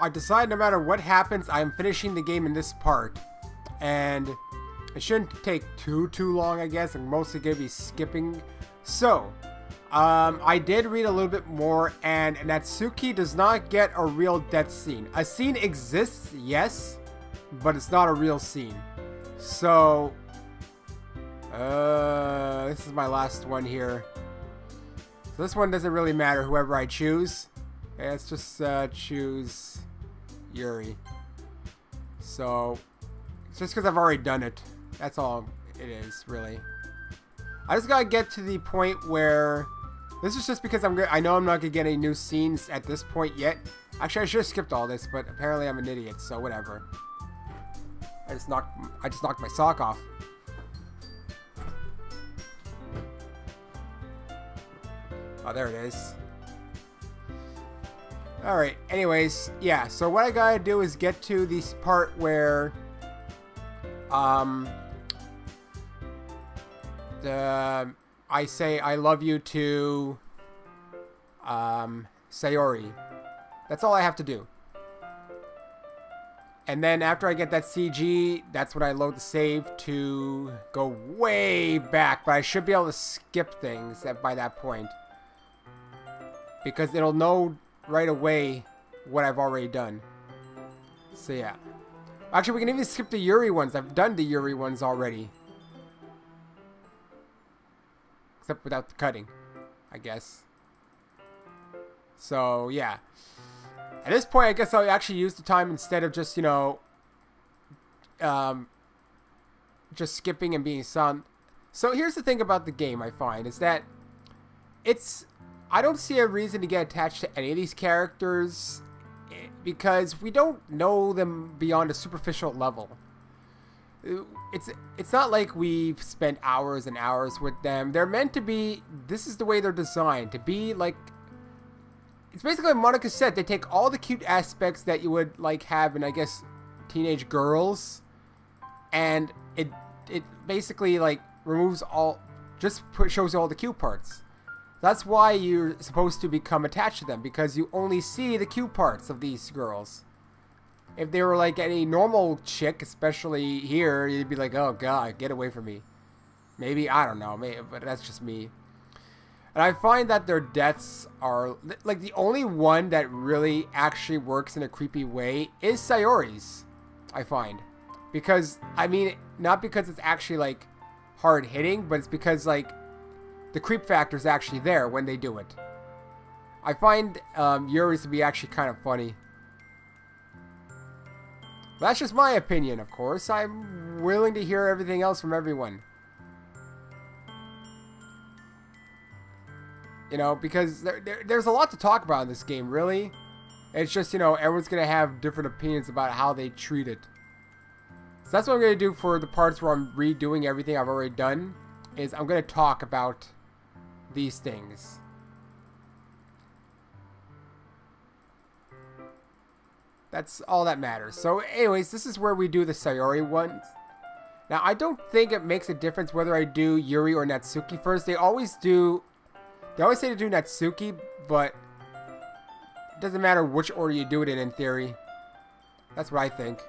I decided no matter what happens, I'm finishing the game in this part. And it shouldn't take too long, I guess. I'm mostly going to be skipping. So, I did read a little bit more, and Natsuki does not get a real death scene. A scene exists, yes, but it's not a real scene. So, this is my last one here. So this one doesn't really matter, whoever I choose. Okay, let's just choose Yuri. So, it's just because I've already done it. That's all it is, really. I just gotta get to the point where... This is just because I know I'm not gonna get any new scenes at this point yet. Actually, I should have skipped all this, but apparently I'm an idiot, so whatever. I just knocked my sock off. Oh, there it is. Alright, anyways, yeah, so what I gotta do is get to this part where, I say I love you to, Sayori. That's all I have to do. And then after I get that CG, that's when I load the save to go way back, but I should be able to skip things by that point. Because it'll know right away what I've already done. So yeah. Actually, we can even skip the Yuri ones. I've done the Yuri ones already. Except without the cutting, I guess. So yeah. At this point, I guess I'll actually use the time instead of just, you know, just skipping and being silent. So here's the thing about the game, I find, is that I don't see a reason to get attached to any of these characters because we don't know them beyond a superficial level. It's not like we've spent hours and hours with them. They're meant to be, this is the way they're designed, to be like, it's basically what Monica said. They take all the cute aspects that you would like have in, I guess, teenage girls, and it basically like removes all, just shows you all the cute parts. That's why you're supposed to become attached to them, because you only see the cute parts of these girls. If they were like any normal chick, especially here, you'd be like, oh god, get away from me. Maybe, I don't know, maybe, but that's just me. And I find that their deaths are, like, the only one that really actually works in a creepy way is Sayori's, I find. Because, I mean, not because it's actually, like, hard-hitting, but it's because, like, the creep factor is actually there when they do it. I find Yuri's to be actually kind of funny. That's just my opinion, of course. I'm willing to hear everything else from everyone. You know, because there's a lot to talk about in this game, really. It's just, you know, everyone's going to have different opinions about how they treat it. So that's what I'm going to do for the parts where I'm redoing everything I've already done. Is I'm going to talk about these things. That's all that matters. So anyways, this is where we do the Sayori ones. Now, I don't think it makes a difference whether I do Yuri or Natsuki first. They always say to do Natsuki, but it doesn't matter which order you do it in theory. That's what I think.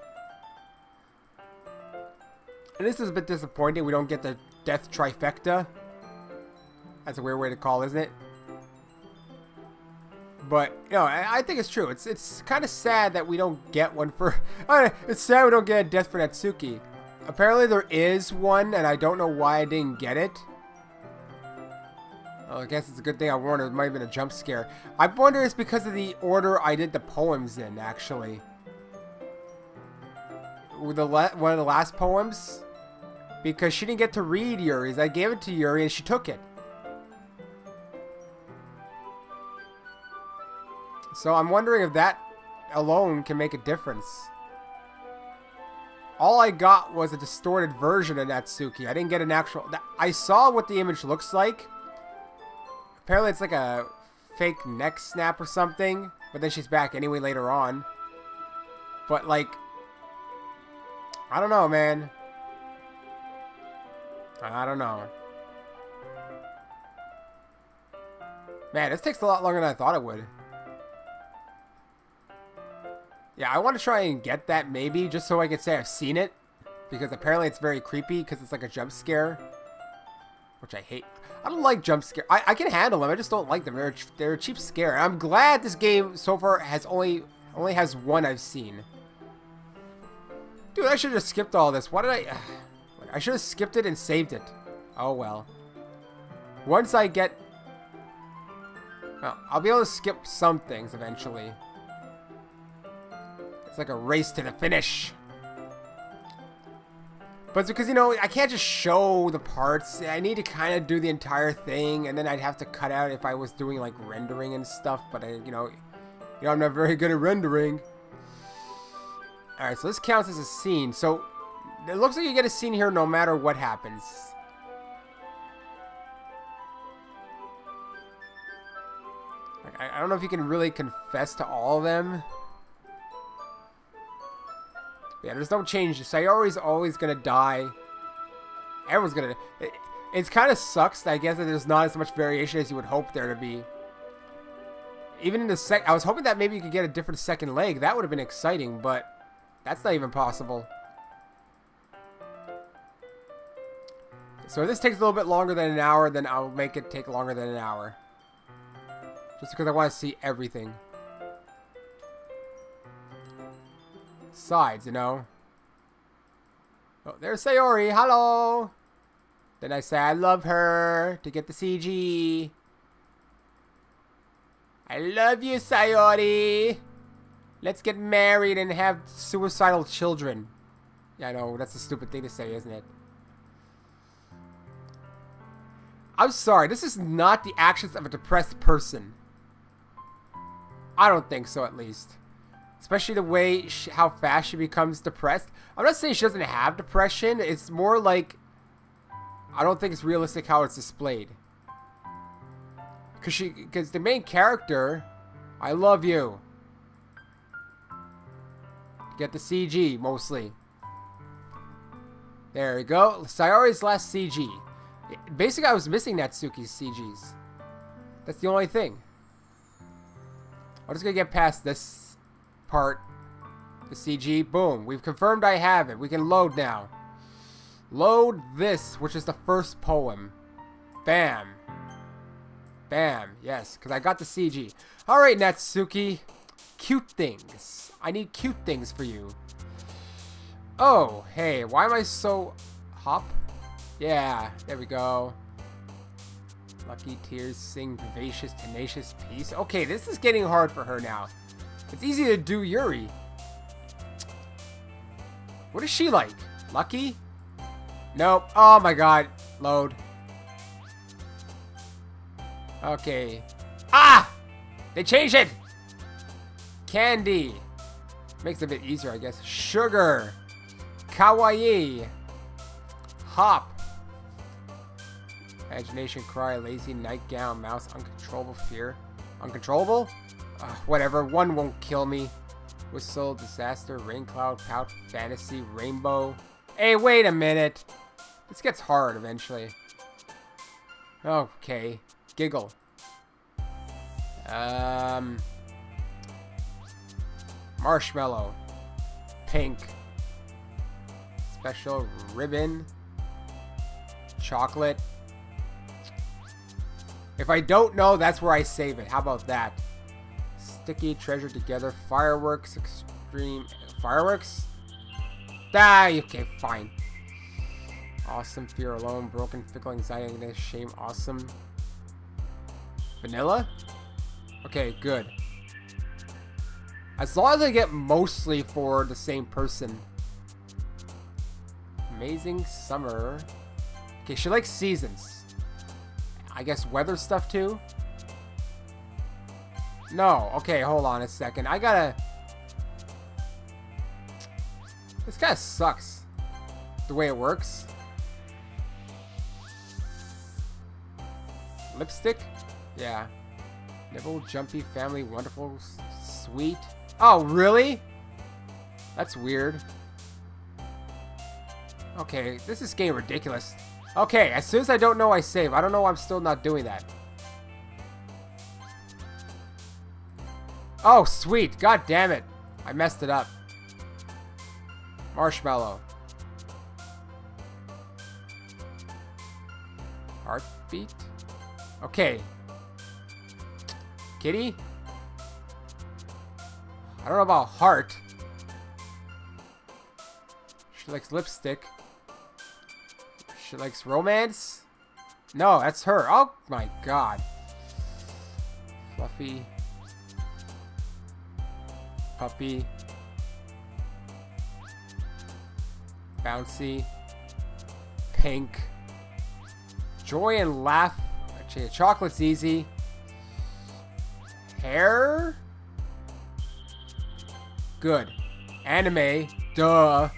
And this is a bit disappointing. We don't get the death trifecta. That's a weird way to call it, isn't it? But, you know, I think it's true. It's kind of sad that we don't get one for... It's sad we don't get a death for Natsuki. Apparently there is one, and I don't know why I didn't get it. Well, I guess it's a good thing I warned her. It might have been a jump scare. I wonder if it's because of the order I did the poems in, actually. One of the last poems. Because she didn't get to read Yuri's. I gave it to Yuri, and she took it. So I'm wondering if that alone can make a difference. All I got was a distorted version of Natsuki. I didn't get an actual... I saw what the image looks like. Apparently it's like a fake neck snap or something. But then she's back anyway later on. But like... I don't know, man. I don't know. Man, this takes a lot longer than I thought it would. Yeah, I want to try and get that maybe just so I can say I've seen it. Because apparently it's very creepy because it's like a jump scare. Which I hate. I don't like jump scare. I can handle them. I just don't like them. They're a cheap scare. I'm glad this game so far has only has one I've seen. Dude, I should have skipped all this. Why did I... I should have skipped it and saved it. Oh, well. Once I get... Well, I'll be able to skip some things eventually. It's like a race to the finish. But it's because, you know, I can't just show the parts. I need to kind of do the entire thing, and then I'd have to cut out if I was doing, like, rendering and stuff. But, you know, I'm not very good at rendering. Alright, so this counts as a scene. So, it looks like you get a scene here no matter what happens. I don't know if you can really confess to all of them. Yeah, there's no change. Sayori's always gonna die. Everyone's gonna... It kind of sucks, I guess, that there's not as much variation as you would hope there to be. Even in the I was hoping that maybe you could get a different second leg. That would have been exciting, but that's not even possible. So if this takes a little bit longer than an hour, then I'll make it take longer than an hour. Just because I want to see everything. Sides, you know. Oh, there's Sayori. Hello. Then I say I love her to get the CG. I love you, Sayori. Let's get married and have suicidal children. Yeah, I know. That's a stupid thing to say, isn't it? I'm sorry. This is not the actions of a depressed person. I don't think so, at least. Especially the way, how fast she becomes depressed. I'm not saying she doesn't have depression. It's more like, I don't think it's realistic how it's displayed. Because the main character, I love you. Get the CG, mostly. There we go. Sayori's last CG. Basically, I was missing Natsuki's CGs. That's the only thing. I'm just going to get past this part. The CG. Boom. We've confirmed I have it. We can load now. Load this, which is the first poem. Bam. Bam. Yes, because I got the CG. Alright, Natsuki. Cute things. I need cute things for you. Oh, hey. Why am I so... Hop? Yeah, there we go. Lucky tears sing vivacious, tenacious peace. Okay, this is getting hard for her now. It's easy to do Yuri. What is she like? Lucky? Nope. Oh my god. Load. Okay. Ah! They changed it! Candy. Makes it a bit easier, I guess. Sugar. Kawaii. Hop. Imagination, cry, lazy, nightgown, mouse, uncontrollable, fear. Uncontrollable? Whatever, one won't kill me. Whistle, disaster, rain cloud, pout, fantasy, rainbow. Hey, wait a minute. This gets hard eventually. Okay. Giggle. Marshmallow. Pink. Special ribbon. Chocolate. If I don't know, that's where I save it. How about that? Sticky, treasure together, fireworks, extreme... Fireworks? Ah, okay, fine. Awesome, fear alone, broken, fickle, anxiety, shame, awesome. Vanilla? Okay, good. As long as I get mostly for the same person. Amazing summer. Okay, she likes seasons. I guess weather stuff too? No. Okay, hold on a second. I gotta... This guy sucks. The way it works. Lipstick? Yeah. Nibble, jumpy, family, wonderful, sweet. Oh, really? That's weird. Okay, this is getting ridiculous. Okay, as soon as I don't know, I save. I don't know why I'm still not doing that. Oh, sweet. God damn it. I messed it up. Marshmallow. Heartbeat? Okay. Kitty? I don't know about heart. She likes lipstick. She likes romance? No, that's her. Oh my god. Fluffy. Puppy. Bouncy. Pink. Joy and laugh. Actually, chocolate's easy. Hair? Good. Anime. Duh.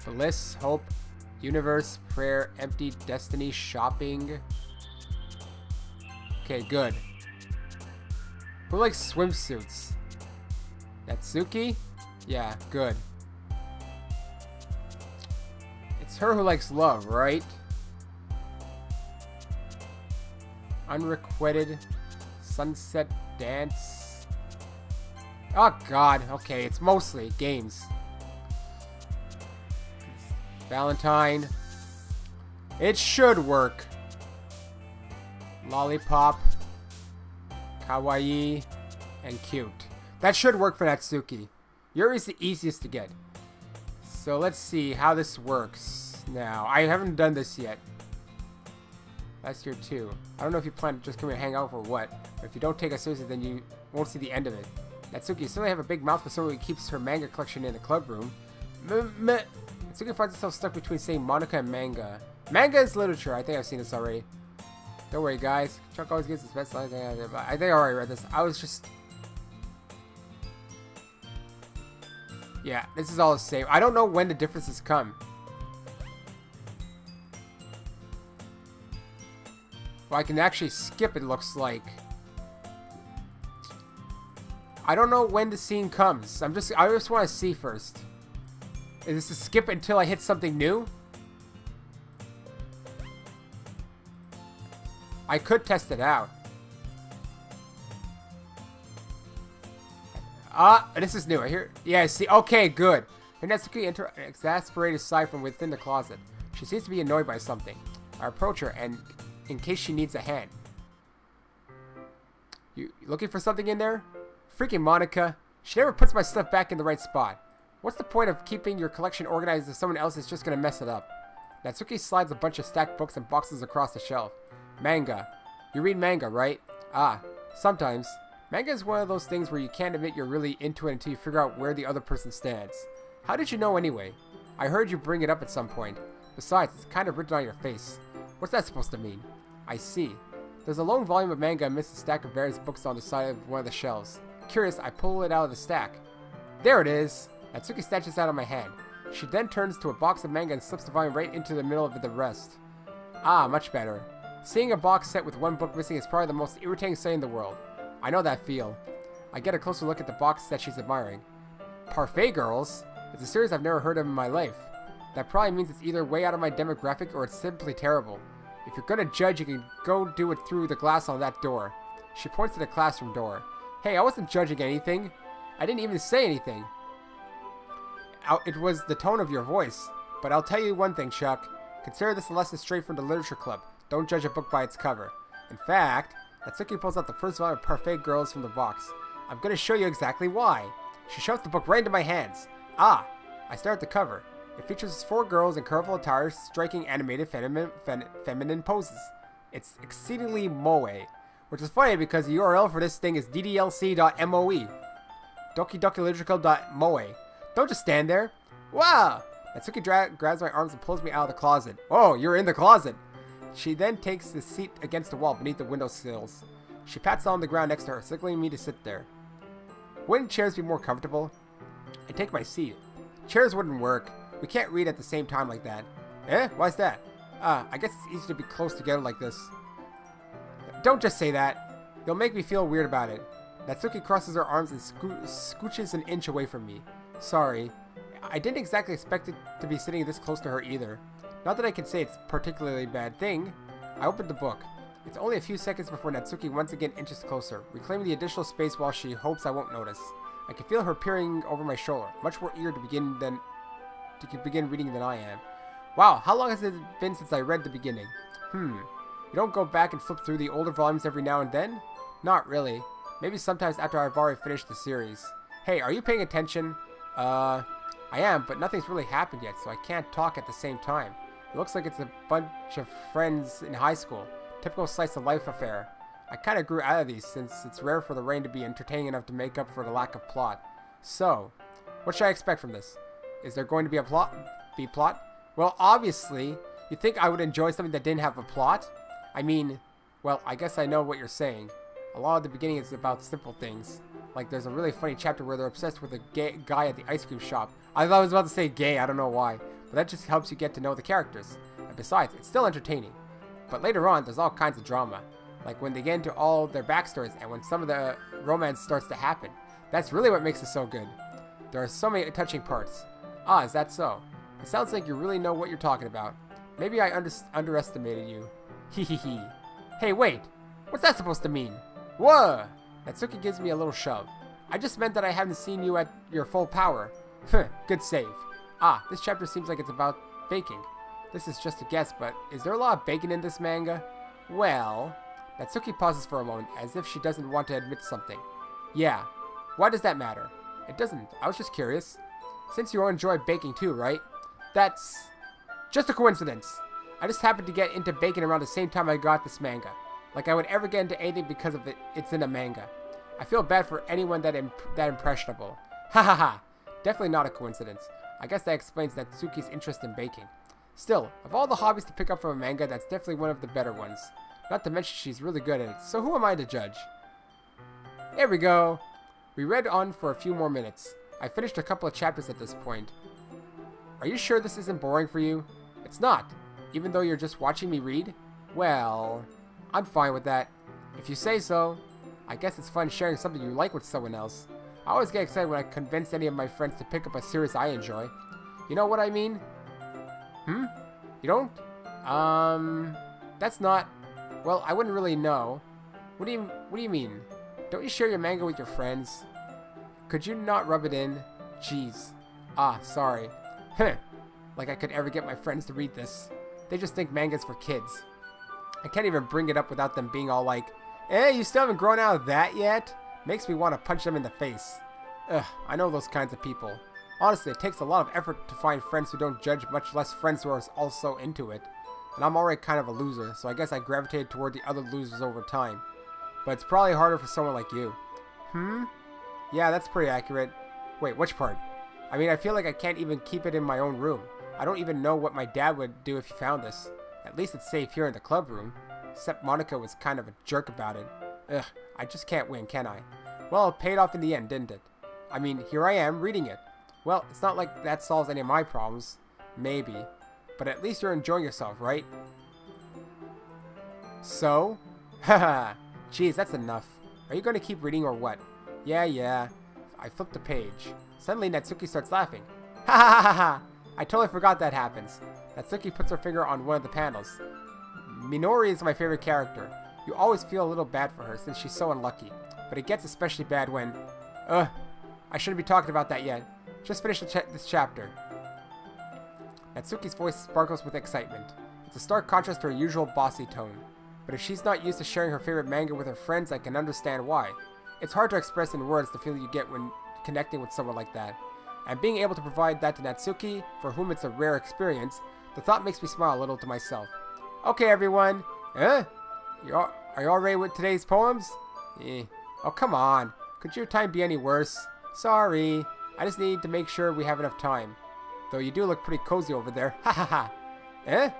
Bliss, hope, universe, prayer, empty, destiny, shopping. Okay, good. Who likes swimsuits? Natsuki? Yeah, good. It's her who likes love, right? Unrequited. Sunset dance. Oh god, okay, it's mostly games. Valentine. It should work. Lollipop. Kawaii. And cute. That should work for Natsuki. Yuri's the easiest to get. So let's see how this works now. I haven't done this yet. Last year too. I don't know if you plan to just come here and hang out or what. But if you don't take us seriously, then you won't see the end of it. Natsuki, you certainly have a big mouth for someone who keeps her manga collection in the club room. Natsuki finds herself stuck between saying Monica and manga. Manga is literature. I think I've seen this already. Don't worry, guys. Chuck always gives his best lines. I think I already read this. I was just... Yeah, this is all the same. I don't know when the differences come. Well, I can actually skip, it looks like. I don't know when the scene comes. I just want to see first. Is this a skip until I hit something new? I could test it out. This is new. I hear. Yeah, I see. Okay, good. Her Natsuki exasperated sigh from within the closet. She seems to be annoyed by something. I approach her, and in case she needs a hand. You looking for something in there? Freaking Monica. She never puts my stuff back in the right spot. What's the point of keeping your collection organized if someone else is just gonna mess it up? Natsuki slides a bunch of stacked books and boxes across the shelf. Manga. You read manga, right? Ah, sometimes. Manga is one of those things where you can't admit you're really into it until you figure out where the other person stands. How did you know anyway? I heard you bring it up at some point. Besides, it's kind of written on your face. What's that supposed to mean? I see. There's a lone volume of manga amidst a stack of various books on the side of one of the shelves. Curious, I pull it out of the stack. There it is! Natsuki snatches out of my hand. She then turns to a box of manga and slips the volume right into the middle of the rest. Ah, much better. Seeing a box set with one book missing is probably the most irritating sight in the world. I know that feel. I get a closer look at the box that she's admiring. Parfait Girls? It's a series I've never heard of in my life. That probably means it's either way out of my demographic or it's simply terrible. If you're gonna judge, you can go do it through the glass on that door. She points to the classroom door. Hey, I wasn't judging anything. I didn't even say anything. It was the tone of your voice. But I'll tell you one thing, Chuck. Consider this a lesson straight from the literature club. Don't judge a book by its cover. In fact, Natsuki pulls out the first volume of Parfait Girls from the box. I'm going to show you exactly why. She shoves the book right into my hands. Ah! I stare at the cover. It features 4 girls in colorful attire striking animated feminine poses. It's exceedingly moe, which is funny because the URL for this thing is ddlc.moe. Doki Doki Literature.moe. Don't just stand there. Wow! Natsuki grabs my arms and pulls me out of the closet. Oh, you're in the closet! She then takes the seat against the wall beneath the windowsills. She pats on the ground next to her, signaling me to sit there. Wouldn't chairs be more comfortable? I take my seat. Chairs wouldn't work. We can't read at the same time like that. Eh? Why's that? I guess it's easy to be close together like this. Don't just say that. You'll make me feel weird about it. Natsuki crosses her arms and scooches an inch away from me. Sorry. I didn't exactly expect it to be sitting this close to her either. Not that I can say it's a particularly bad thing. I opened the book. It's only a few seconds before Natsuki once again inches closer, reclaiming the additional space while she hopes I won't notice. I can feel her peering over my shoulder, much more eager to begin reading than I am. Wow, how long has it been since I read the beginning? You don't go back and flip through the older volumes every now and then? Not really. Maybe sometimes after I've already finished the series. Hey, are you paying attention? I am, but nothing's really happened yet, so I can't talk at the same time. It looks like it's a bunch of friends in high school. Typical slice of life affair. I kind of grew out of these since it's rare for the rain to be entertaining enough to make up for the lack of plot. So, what should I expect from this? Is there going to be a plot? Well, obviously, you think I would enjoy something that didn't have a plot? I mean, well, I guess I know what you're saying. A lot of the beginning is about simple things. Like there's a really funny chapter where they're obsessed with a gay guy at the ice cream shop. I thought I was about to say gay, I don't know why. But that just helps you get to know the characters. And besides, it's still entertaining. But later on, there's all kinds of drama. Like when they get into all their backstories and when some of the romance starts to happen. That's really what makes it so good. There are so many touching parts. Ah, is that so? It sounds like you really know what you're talking about. Maybe I underestimated you. Hehehe. Hey, wait. What's that supposed to mean? Whoa! Natsuki gives me a little shove. I just meant that I haven't seen you at your full power. Good save. Ah, this chapter seems like it's about baking. This is just a guess, but is there a lot of bacon in this manga? Well... Natsuki pauses for a moment, as if she doesn't want to admit something. Yeah. Why does that matter? It doesn't. I was just curious. Since you enjoy baking too, right? That's... just a coincidence. I just happened to get into baking around the same time I got this manga. Like I would ever get into anything because of it's in a manga. I feel bad for anyone that impressionable. Ha ha ha. Definitely not a coincidence. I guess that explains Natsuki's interest in baking. Still, of all the hobbies to pick up from a manga, that's definitely one of the better ones. Not to mention she's really good at it, so who am I to judge? There we go. We read on for a few more minutes. I finished a couple of chapters at this point. Are you sure this isn't boring for you? It's not, even though you're just watching me read? Well, I'm fine with that. If you say so. I guess it's fun sharing something you like with someone else. I always get excited when I convince any of my friends to pick up a series I enjoy. You know what I mean? You don't? That's not... Well, I wouldn't really know. What do you mean? Don't you share your manga with your friends? Could you not rub it in? Jeez. Ah, sorry. Like I could ever get my friends to read this. They just think manga's for kids. I can't even bring it up without them being all like, you still haven't grown out of that yet? Makes me want to punch them in the face. Ugh, I know those kinds of people. Honestly, it takes a lot of effort to find friends who don't judge, much less friends who are also into it. And I'm already kind of a loser, so I guess I gravitated toward the other losers over time. But it's probably harder for someone like you. Yeah, that's pretty accurate. Wait, which part? I mean, I feel like I can't even keep it in my own room. I don't even know what my dad would do if he found this. At least it's safe here in the club room. Except Monica was kind of a jerk about it. Ugh, I just can't win, can I? Well, it paid off in the end, didn't it? I mean, here I am, reading it. Well, it's not like that solves any of my problems. Maybe. But at least you're enjoying yourself, right? So? Haha. Jeez, that's enough. Are you going to keep reading or what? Yeah. I flipped the page. Suddenly, Natsuki starts laughing. Ha ha ha ha! I totally forgot that happens. Natsuki puts her finger on one of the panels. Minori is my favorite character. You always feel a little bad for her since she's so unlucky. But it gets especially bad when... I shouldn't be talking about that yet. Just finish this chapter. Natsuki's voice sparkles with excitement. It's a stark contrast to her usual bossy tone. But if she's not used to sharing her favorite manga with her friends, I can understand why. It's hard to express in words the feeling you get when connecting with someone like that. And being able to provide that to Natsuki, for whom it's a rare experience, the thought makes me smile a little to myself. Okay, everyone. Are you all ready with today's poems? Oh, come on. Could your time be any worse? Sorry. I just need to make sure we have enough time. Though you do look pretty cozy over there. Ha ha ha.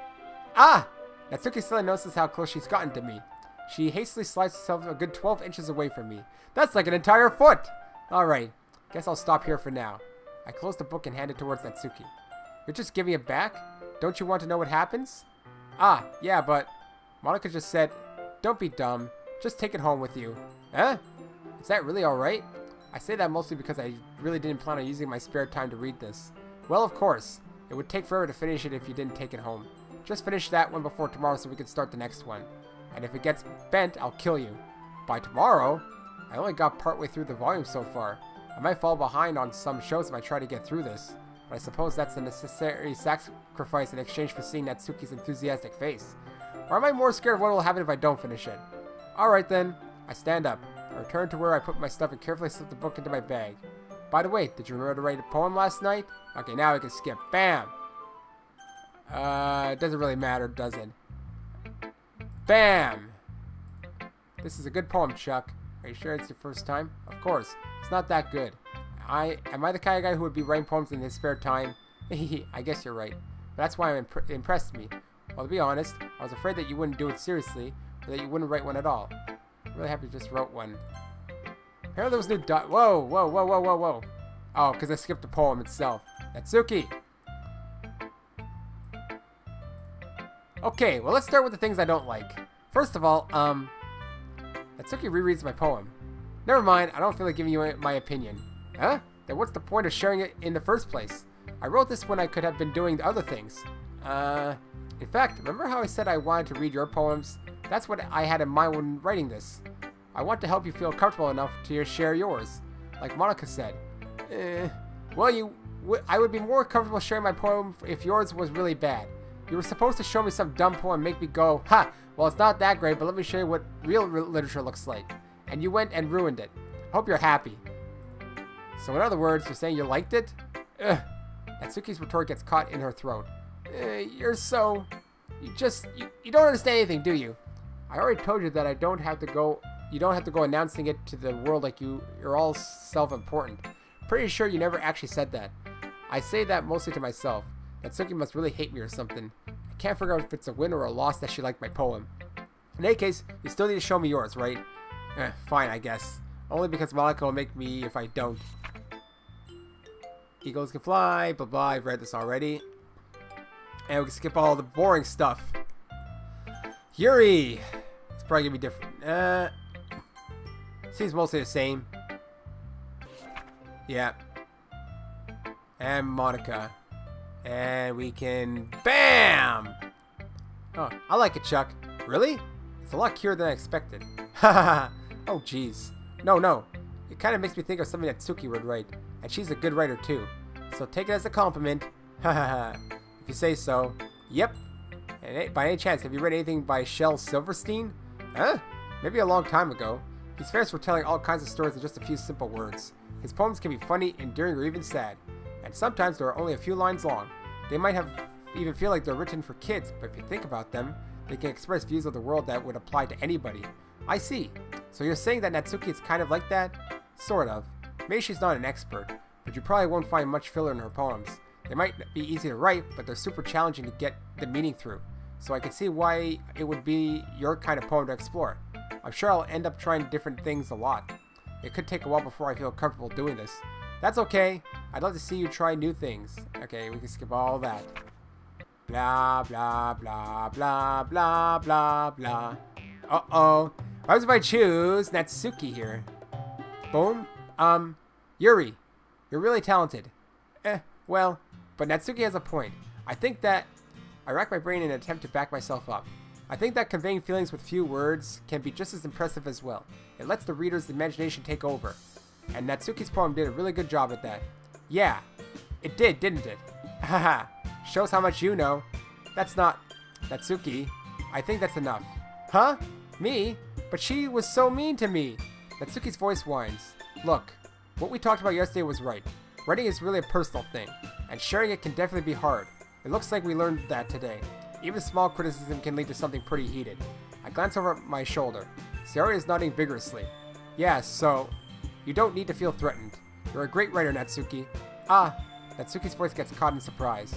Ah! Natsuki suddenly notices how close she's gotten to me. She hastily slides herself a good 12 inches away from me. That's like an entire foot! Alright. Guess I'll stop here for now. I close the book and hand it towards Natsuki. You're just giving it back? Don't you want to know what happens? Ah, yeah, but... Monica just said, don't be dumb. Just take it home with you. Is that really alright? I say that mostly because I really didn't plan on using my spare time to read this. Well, of course. It would take forever to finish it if you didn't take it home. Just finish that one before tomorrow so we can start the next one. And if it gets bent, I'll kill you. By tomorrow? I only got partway through the volume so far. I might fall behind on some shows if I try to get through this, but I suppose that's the necessary sacrifice in exchange for seeing Natsuki's enthusiastic face. Or am I more scared of what will happen if I don't finish it? Alright then. I stand up. I return to where I put my stuff and carefully slip the book into my bag. By the way, did you remember to write a poem last night? Okay, now we can skip. Bam! It doesn't really matter, does it? Bam! This is a good poem, Chuck. Are you sure it's your first time? Of course. It's not that good. Am I the kind of guy who would be writing poems in his spare time? I guess you're right. But that's why it impressed me. Well, to be honest, I was afraid that you wouldn't do it seriously, or that you wouldn't write one at all. I'm really happy you just wrote one. Apparently there was new Whoa, whoa, whoa, whoa, whoa, whoa. Oh, because I skipped the poem itself. Natsuki! Okay, well, let's start with the things I don't like. First of all, Natsuki rereads my poem. Never mind, I don't feel like giving you my opinion. Huh? Then what's the point of sharing it in the first place? I wrote this when I could have been doing other things. In fact, remember how I said I wanted to read your poems? That's what I had in mind when writing this. I want to help you feel comfortable enough to share yours. Like Monica said. Well, I would be more comfortable sharing my poem if yours was really bad. You were supposed to show me some dumb poem and make me go, ha, well, it's not that great, but let me show you what real literature looks like. And you went and ruined it. Hope you're happy. So in other words, you're saying you liked it? Ugh. Natsuki's retort gets caught in her throat. You're so... You don't understand anything, do you? I already told you that you don't have to go announcing it to the world like you're all self-important. Pretty sure you never actually said that. I say that mostly to myself. Natsuki must really hate me or something. I can't figure out if it's a win or a loss that she liked my poem. In any case, you still need to show me yours, right? Fine, I guess. Only because Monica will make me if I don't. Eagles can fly, blah blah, I've read this already. And we can skip all the boring stuff. Yuri! It's probably gonna be different. Seems mostly the same. Yeah. And Monica. And we can... BAM! Oh, I like it, Chuck. Really? It's a lot cuter than I expected. Haha. Oh, jeez. No. It kind of makes me think of something that Tsuki would write. And she's a good writer, too. So take it as a compliment. Hahaha. If you say so. Yep. And by any chance, have you read anything by Shel Silverstein? Huh? Maybe a long time ago. He's famous for telling all kinds of stories in just a few simple words. His poems can be funny, endearing, or even sad. And sometimes there are only a few lines long. They might even feel like they're written for kids, but if you think about them, they can express views of the world that would apply to anybody. I see. So you're saying that Natsuki is kind of like that? Sort of. Maybe she's not an expert, but you probably won't find much filler in her poems. They might be easy to write, but they're super challenging to get the meaning through. So I can see why it would be your kind of poem to explore. I'm sure I'll end up trying different things a lot. It could take a while before I feel comfortable doing this. That's okay. I'd love to see you try new things. Okay, we can skip all that. Blah, blah, blah, blah, blah, blah, blah. Uh-oh. What happens if I choose Natsuki here? Boom. Yuri. You're really talented. Well, but Natsuki has a point. I think that... I rack my brain in an attempt to back myself up. I think that conveying feelings with few words can be just as impressive as well. It lets the reader's imagination take over. And Natsuki's poem did a really good job at that. Yeah, it did, didn't it? Haha, shows how much you know. That's not... Natsuki, I think that's enough. Huh? Me? But she was so mean to me. Natsuki's voice whines. Look, what we talked about yesterday was right. Writing is really a personal thing, and sharing it can definitely be hard. It looks like we learned that today. Even small criticism can lead to something pretty heated. I glance over my shoulder. Sayori is nodding vigorously. Yeah, so... You don't need to feel threatened. You're a great writer, Natsuki. Ah, Natsuki's voice gets caught in surprise.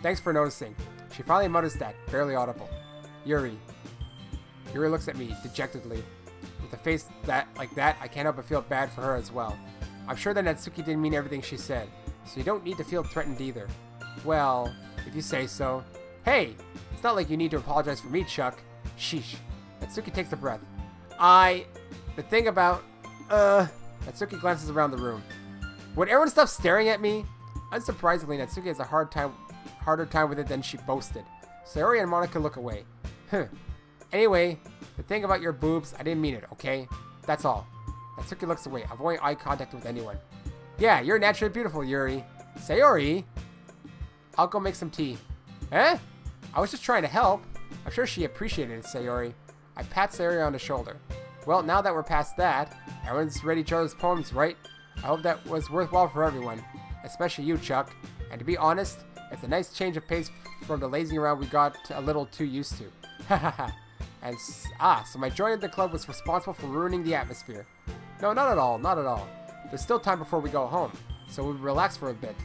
Thanks for noticing. She finally mutters that, barely audible. Yuri. Yuri looks at me, dejectedly. With a face like that, I can't help but feel bad for her as well. I'm sure that Natsuki didn't mean everything she said, so you don't need to feel threatened either. Well, if you say so. Hey, it's not like you need to apologize for me, Chuck. Sheesh. Natsuki takes a breath. The thing about... Natsuki glances around the room. Would everyone stop staring at me? Unsurprisingly, Natsuki has a harder time with it than she boasted. Sayori and Monica look away. Anyway, the thing about your boobs, I didn't mean it, okay? That's all. Natsuki looks away, avoiding eye contact with anyone. Yeah, you're naturally beautiful, Yuri. Sayori? I'll go make some tea. Eh? I was just trying to help. I'm sure she appreciated it, Sayori. I pat Sayori on the shoulder. Well, now that we're past that, everyone's read each other's poems, right? I hope that was worthwhile for everyone. Especially you, Chuck. And to be honest, it's a nice change of pace from the lazing around we got a little too used to. Hahaha. So my joining the club was responsible for ruining the atmosphere. No, not at all, not at all. There's still time before we go home, so we relax for a bit.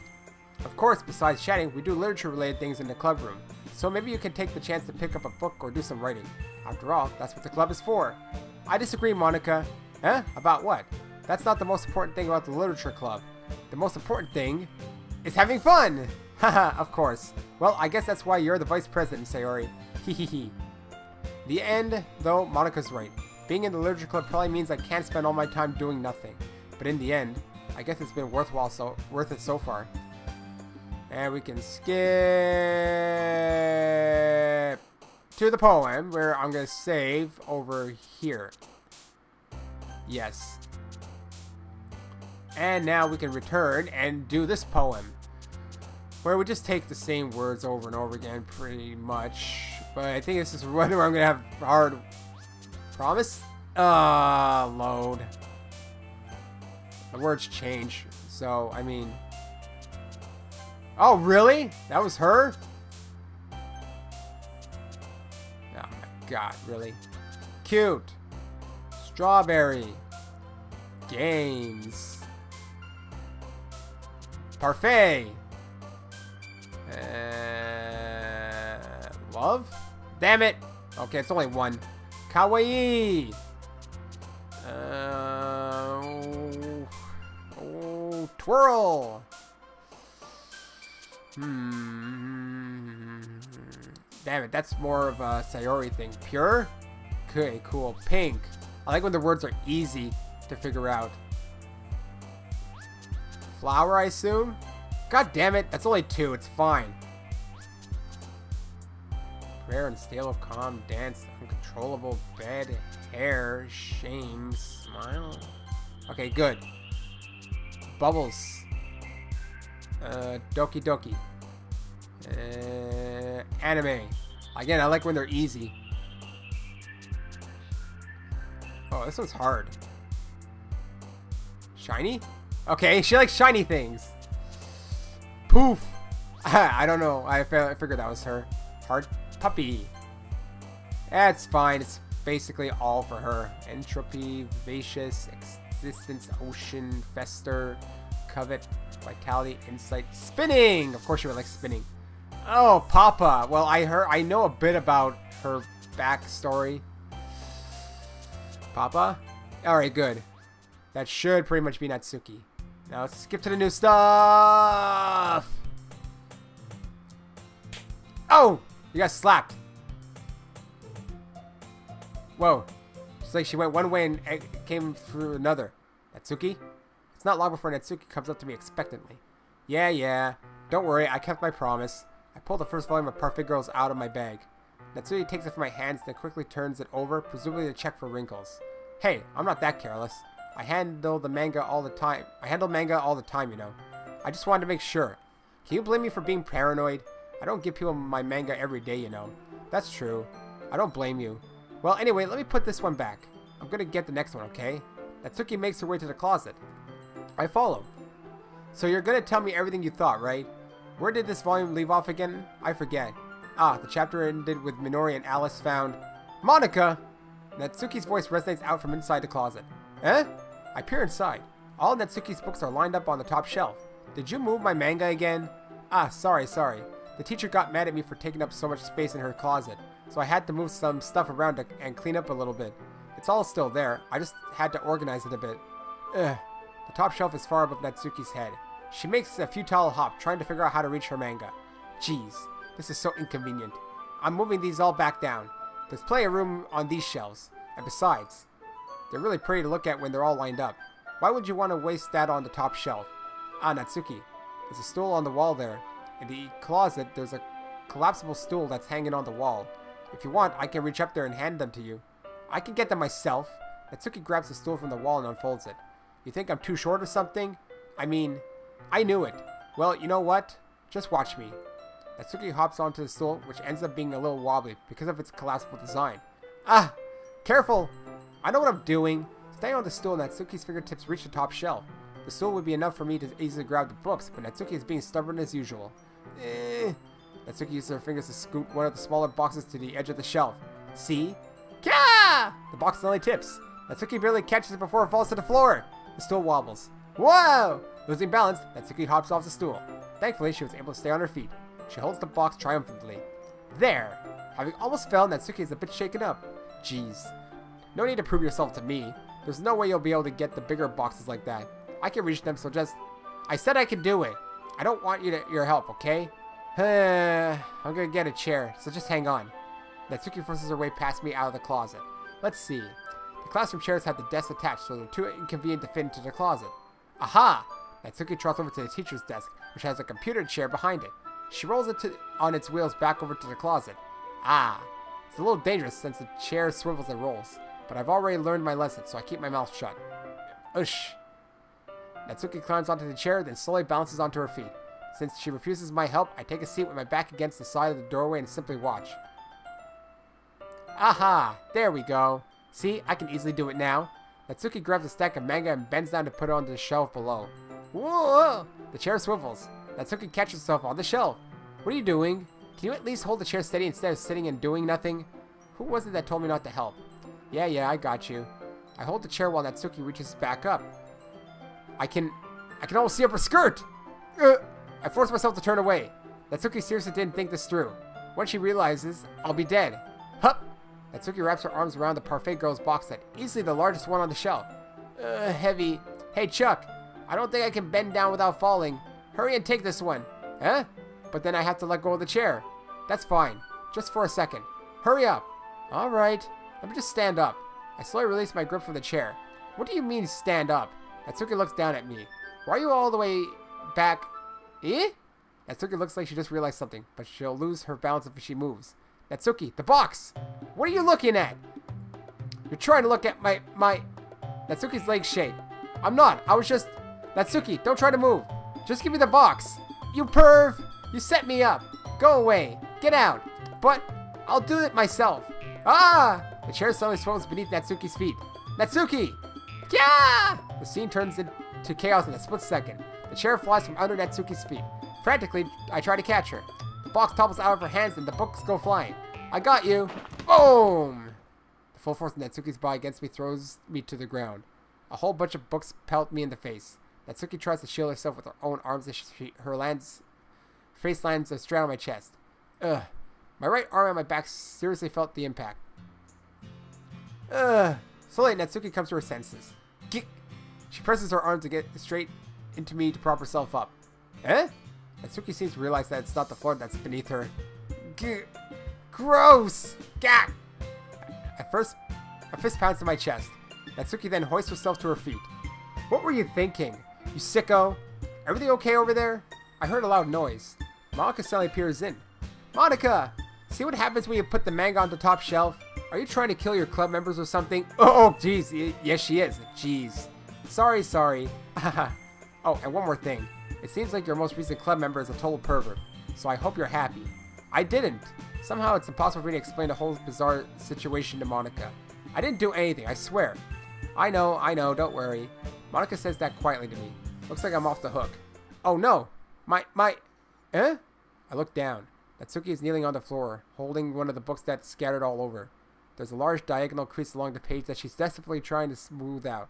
Of course, besides chatting, we do literature-related things in the club room, so maybe you can take the chance to pick up a book or do some writing. After all, that's what the club is for. I disagree, Monica. Huh? About what? That's not the most important thing about the literature club. The most important thing is having fun! Haha, of course. Well, I guess that's why you're the vice president, Sayori. Hehehe. The end, though, Monica's right. Being in the literature club probably means I can't spend all my time doing nothing. But in the end, I guess it's been worth it so far. And we can skip to the poem, where I'm going to save over here. Yes. And now we can return and do this poem, where we just take the same words over and over again, pretty much. But I think this is one where I'm going to have hard... Promise? Load. The words change, so, I mean... Oh, really? That was her? Oh my god, really? Cute. Strawberry. Games. Parfait. Love? Damn it! Okay, it's only one. Kawaii! Twirl! Damn it, that's more of a Sayori thing. Pure? Okay, cool. Pink. I like when the words are easy to figure out. Flower, I assume? God damn it, that's only two. It's fine. Prayer and stale of calm, dance, uncontrollable, bed, hair, shame, smile. Okay, good. Bubbles. Doki Doki. Anime. Again, I like when they're easy. Oh, this one's hard. Shiny? Okay, she likes shiny things. Poof. I don't know. I figured that was her. Heart puppy. That's fine. It's basically all for her. Entropy, vivacious, existence, ocean, fester, covet, vitality, insight, spinning. Of course, she would like spinning. Oh, Papa. Well, I know a bit about her backstory. Papa. All right, good. That should pretty much be Natsuki. Now let's skip to the new stuff. Oh, you got slapped. Whoa. It's like she went one way and came through another. Natsuki? It's not long before Natsuki comes up to me expectantly. Yeah. Don't worry, I kept my promise. I pulled the first volume of Parfait Girls out of my bag. Natsuki takes it from my hands, then quickly turns it over, presumably to check for wrinkles. Hey, I'm not that careless. I handle manga all the time, you know. I just wanted to make sure. Can you blame me for being paranoid? I don't give people my manga every day, you know. That's true. I don't blame you. Well, anyway, let me put this one back. I'm gonna get the next one, okay? Natsuki makes her way to the closet. I follow. So you're gonna tell me everything you thought, right? Where did this volume leave off again? I forget. Ah, the chapter ended with Minori and Alice found... Monica! Natsuki's voice resonates out from inside the closet. Eh? I peer inside. All Natsuki's books are lined up on the top shelf. Did you move my manga again? Ah, sorry. The teacher got mad at me for taking up so much space in her closet, so I had to move some stuff around and clean up a little bit. It's all still there. I just had to organize it a bit. Ugh. The top shelf is far above Natsuki's head. She makes a futile hop, trying to figure out how to reach her manga. Jeez, this is so inconvenient. I'm moving these all back down. There's plenty of room on these shelves. And besides, they're really pretty to look at when they're all lined up. Why would you want to waste that on the top shelf? Ah, Natsuki. There's a stool on the wall there. In the closet, there's a collapsible stool that's hanging on the wall. If you want, I can reach up there and hand them to you. I can get them myself. Natsuki grabs the stool from the wall and unfolds it. You think I'm too short or something? I mean, I knew it. Well, you know what? Just watch me. Natsuki hops onto the stool, which ends up being a little wobbly because of its collapsible design. Ah! Careful! I know what I'm doing. Staying on the stool, Natsuki's fingertips reach the top shelf. The stool would be enough for me to easily grab the books, but Natsuki is being stubborn as usual. Natsuki uses her fingers to scoot one of the smaller boxes to the edge of the shelf. See? Kya! The box suddenly tips. Natsuki barely catches it before it falls to the floor. The stool wobbles. Whoa! Losing balance, Natsuki hops off the stool. Thankfully, she was able to stay on her feet. She holds the box triumphantly. There! Having almost fell, Natsuki is a bit shaken up. Jeez. No need to prove yourself to me. There's no way you'll be able to get the bigger boxes like that. I can reach them, so just... I said I can do it. I don't want your help, okay? I'm gonna get a chair, so just hang on. Natsuki forces her way past me out of the closet. Let's see. The classroom chairs have the desks attached, so they're too inconvenient to fit into the closet. Aha! Natsuki trots over to the teacher's desk, which has a computer chair behind it. She rolls it on its wheels back over to the closet. Ah! It's a little dangerous since the chair swivels and rolls, but I've already learned my lesson, so I keep my mouth shut. Ush! Natsuki climbs onto the chair, then slowly bounces onto her feet. Since she refuses my help, I take a seat with my back against the side of the doorway and simply watch. Aha! There we go. See, I can easily do it now. Natsuki grabs a stack of manga and bends down to put it onto the shelf below. Whoa! The chair swivels. Natsuki catches herself on the shelf. What are you doing? Can you at least hold the chair steady instead of sitting and doing nothing? Who was it that told me not to help? Yeah, I got you. I hold the chair while Natsuki reaches back up. I can almost see up her skirt! I force myself to turn away. Natsuki seriously didn't think this through. When she realizes, I'll be dead. Hup! Natsuki wraps her arms around the Parfait Girl's box set, easily the largest one on the shelf. Heavy. Hey, Chuck, I don't think I can bend down without falling. Hurry and take this one. Huh? But then I have to let go of the chair. That's fine. Just for a second. Hurry up. Alright. Let me just stand up. I slowly release my grip from the chair. What do you mean, stand up? Natsuki looks down at me. Why are you all the way back? Eh? Natsuki looks like she just realized something, but she'll lose her balance if she moves. Natsuki, the box! What are you looking at? You're trying to look at my... Natsuki's legs shake. I'm not. I was just... Natsuki, don't try to move. Just give me the box. You perv! You set me up. Go away. Get out. But I'll do it myself. Ah! The chair suddenly swells beneath Natsuki's feet. Natsuki! Yeah! The scene turns into chaos in a split second. The chair flies from under Natsuki's feet. Frantically, I try to catch her. The box topples out of her hands and the books go flying. I got you. Boom! The full force of Natsuki's body against me throws me to the ground. A whole bunch of books pelt me in the face. Natsuki tries to shield herself with her own arms as her face lands straight on my chest. Ugh. My right arm and my back seriously felt the impact. Ugh. Slowly, Natsuki comes to her senses. Gick. She presses her arm to get straight into me to prop herself up. Eh? Natsuki seems to realize that it's not the floor that's beneath her. Gross! Gak! A fist pounds to my chest. Natsuki then hoists herself to her feet. What were you thinking? You sicko? Everything okay over there? I heard a loud noise. Monica suddenly peers in. Monica! See what happens when you put the manga on the top shelf? Are you trying to kill your club members or something? Oh, jeez. Yes, she is. Jeez. Sorry. Oh, and one more thing. It seems like your most recent club member is a total pervert, so I hope you're happy. I didn't. Somehow it's impossible for me to explain the whole bizarre situation to Monica. I didn't do anything, I swear. I know, don't worry. Monica says that quietly to me. Looks like I'm off the hook. Oh no! Eh? I look down. Natsuki is kneeling on the floor, holding one of the books that's scattered all over. There's a large diagonal crease along the page that she's desperately trying to smooth out.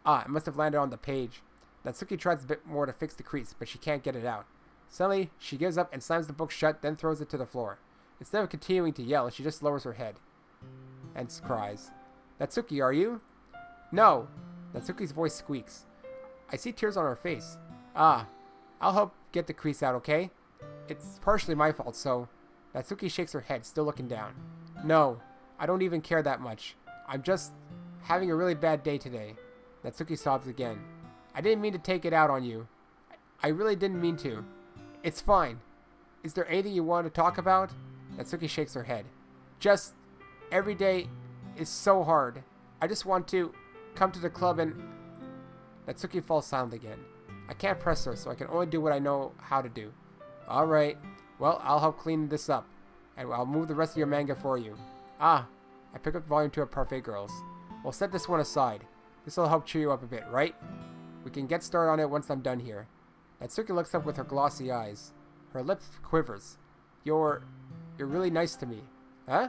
Ah, it must have landed on the page. Natsuki tries a bit more to fix the crease, but she can't get it out. Suddenly, she gives up and slams the book shut, then throws it to the floor. Instead of continuing to yell, she just lowers her head and cries. Natsuki, are you? No. Natsuki's voice squeaks. I see tears on her face. Ah, I'll help get the crease out, okay? It's partially my fault, so... Natsuki shakes her head, still looking down. No, I don't even care that much. I'm just having a really bad day today. Natsuki sobs again. I didn't mean to take it out on you. I really didn't mean to. It's fine. Is there anything you want to talk about? Natsuki shakes her head. Just, every day is so hard. I just want to come to the club and... Natsuki falls silent again. I can't press her, so I can only do what I know how to do. Alright. Well, I'll help clean this up. And I'll move the rest of your manga for you. Ah, I pick up volume 2 of Parfait Girls. We'll set this one aside. This will help cheer you up a bit, right? We can get started on it once I'm done here. Natsuki looks up with her glossy eyes. Her lip quivers. You're really nice to me. Huh?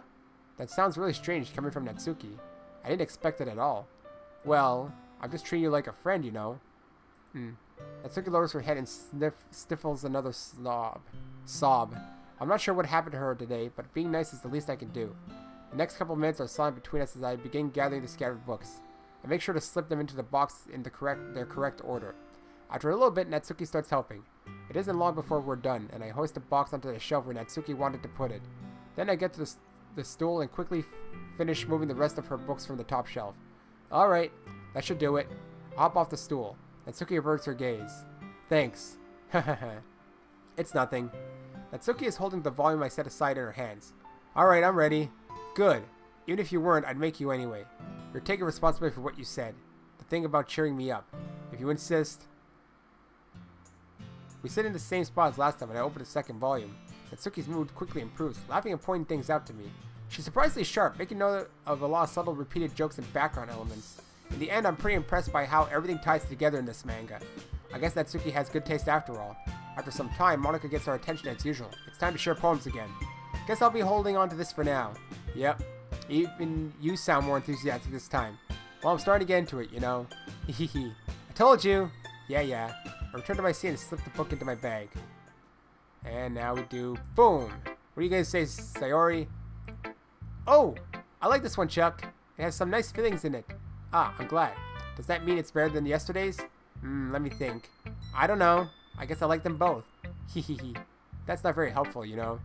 That sounds really strange coming from Natsuki. I didn't expect it at all. Well, I'm just treating you like a friend, you know. Natsuki lowers her head and stifles another sob. I'm not sure what happened to her today, but being nice is the least I can do. The next couple of minutes are silent between us as I begin gathering the scattered books. I make sure to slip them into the box in their correct order. After a little bit, Natsuki starts helping. It isn't long before we're done, and I hoist the box onto the shelf where Natsuki wanted to put it. Then I get to the stool and quickly finish moving the rest of her books from the top shelf. Alright, that should do it. I'll hop off the stool. Natsuki averts her gaze. Thanks. It's nothing. Natsuki is holding the volume I set aside in her hands. Alright, I'm ready. Good. Even if you weren't, I'd make you anyway. You're taking responsibility for what you said. The thing about cheering me up. If you insist. We sit in the same spot as last time and I open the second volume. Natsuki's mood quickly improves, laughing and pointing things out to me. She's surprisingly sharp, making note of a lot of subtle repeated jokes and background elements. In the end, I'm pretty impressed by how everything ties together in this manga. I guess Natsuki has good taste after all. After some time, Monica gets our attention as usual. It's time to share poems again. Guess I'll be holding on to this for now. Yep. Even you sound more enthusiastic this time. Well, I'm starting to get into it, you know. Hehehe. I told you! Yeah. I return to my seat and slip the book into my bag. And now we do... Boom! What are you gonna say, Sayori? Oh! I like this one, Chuck. It has some nice feelings in it. Ah, I'm glad. Does that mean it's better than yesterday's? Let me think. I don't know. I guess I like them both. Hehehe. That's not very helpful, you know.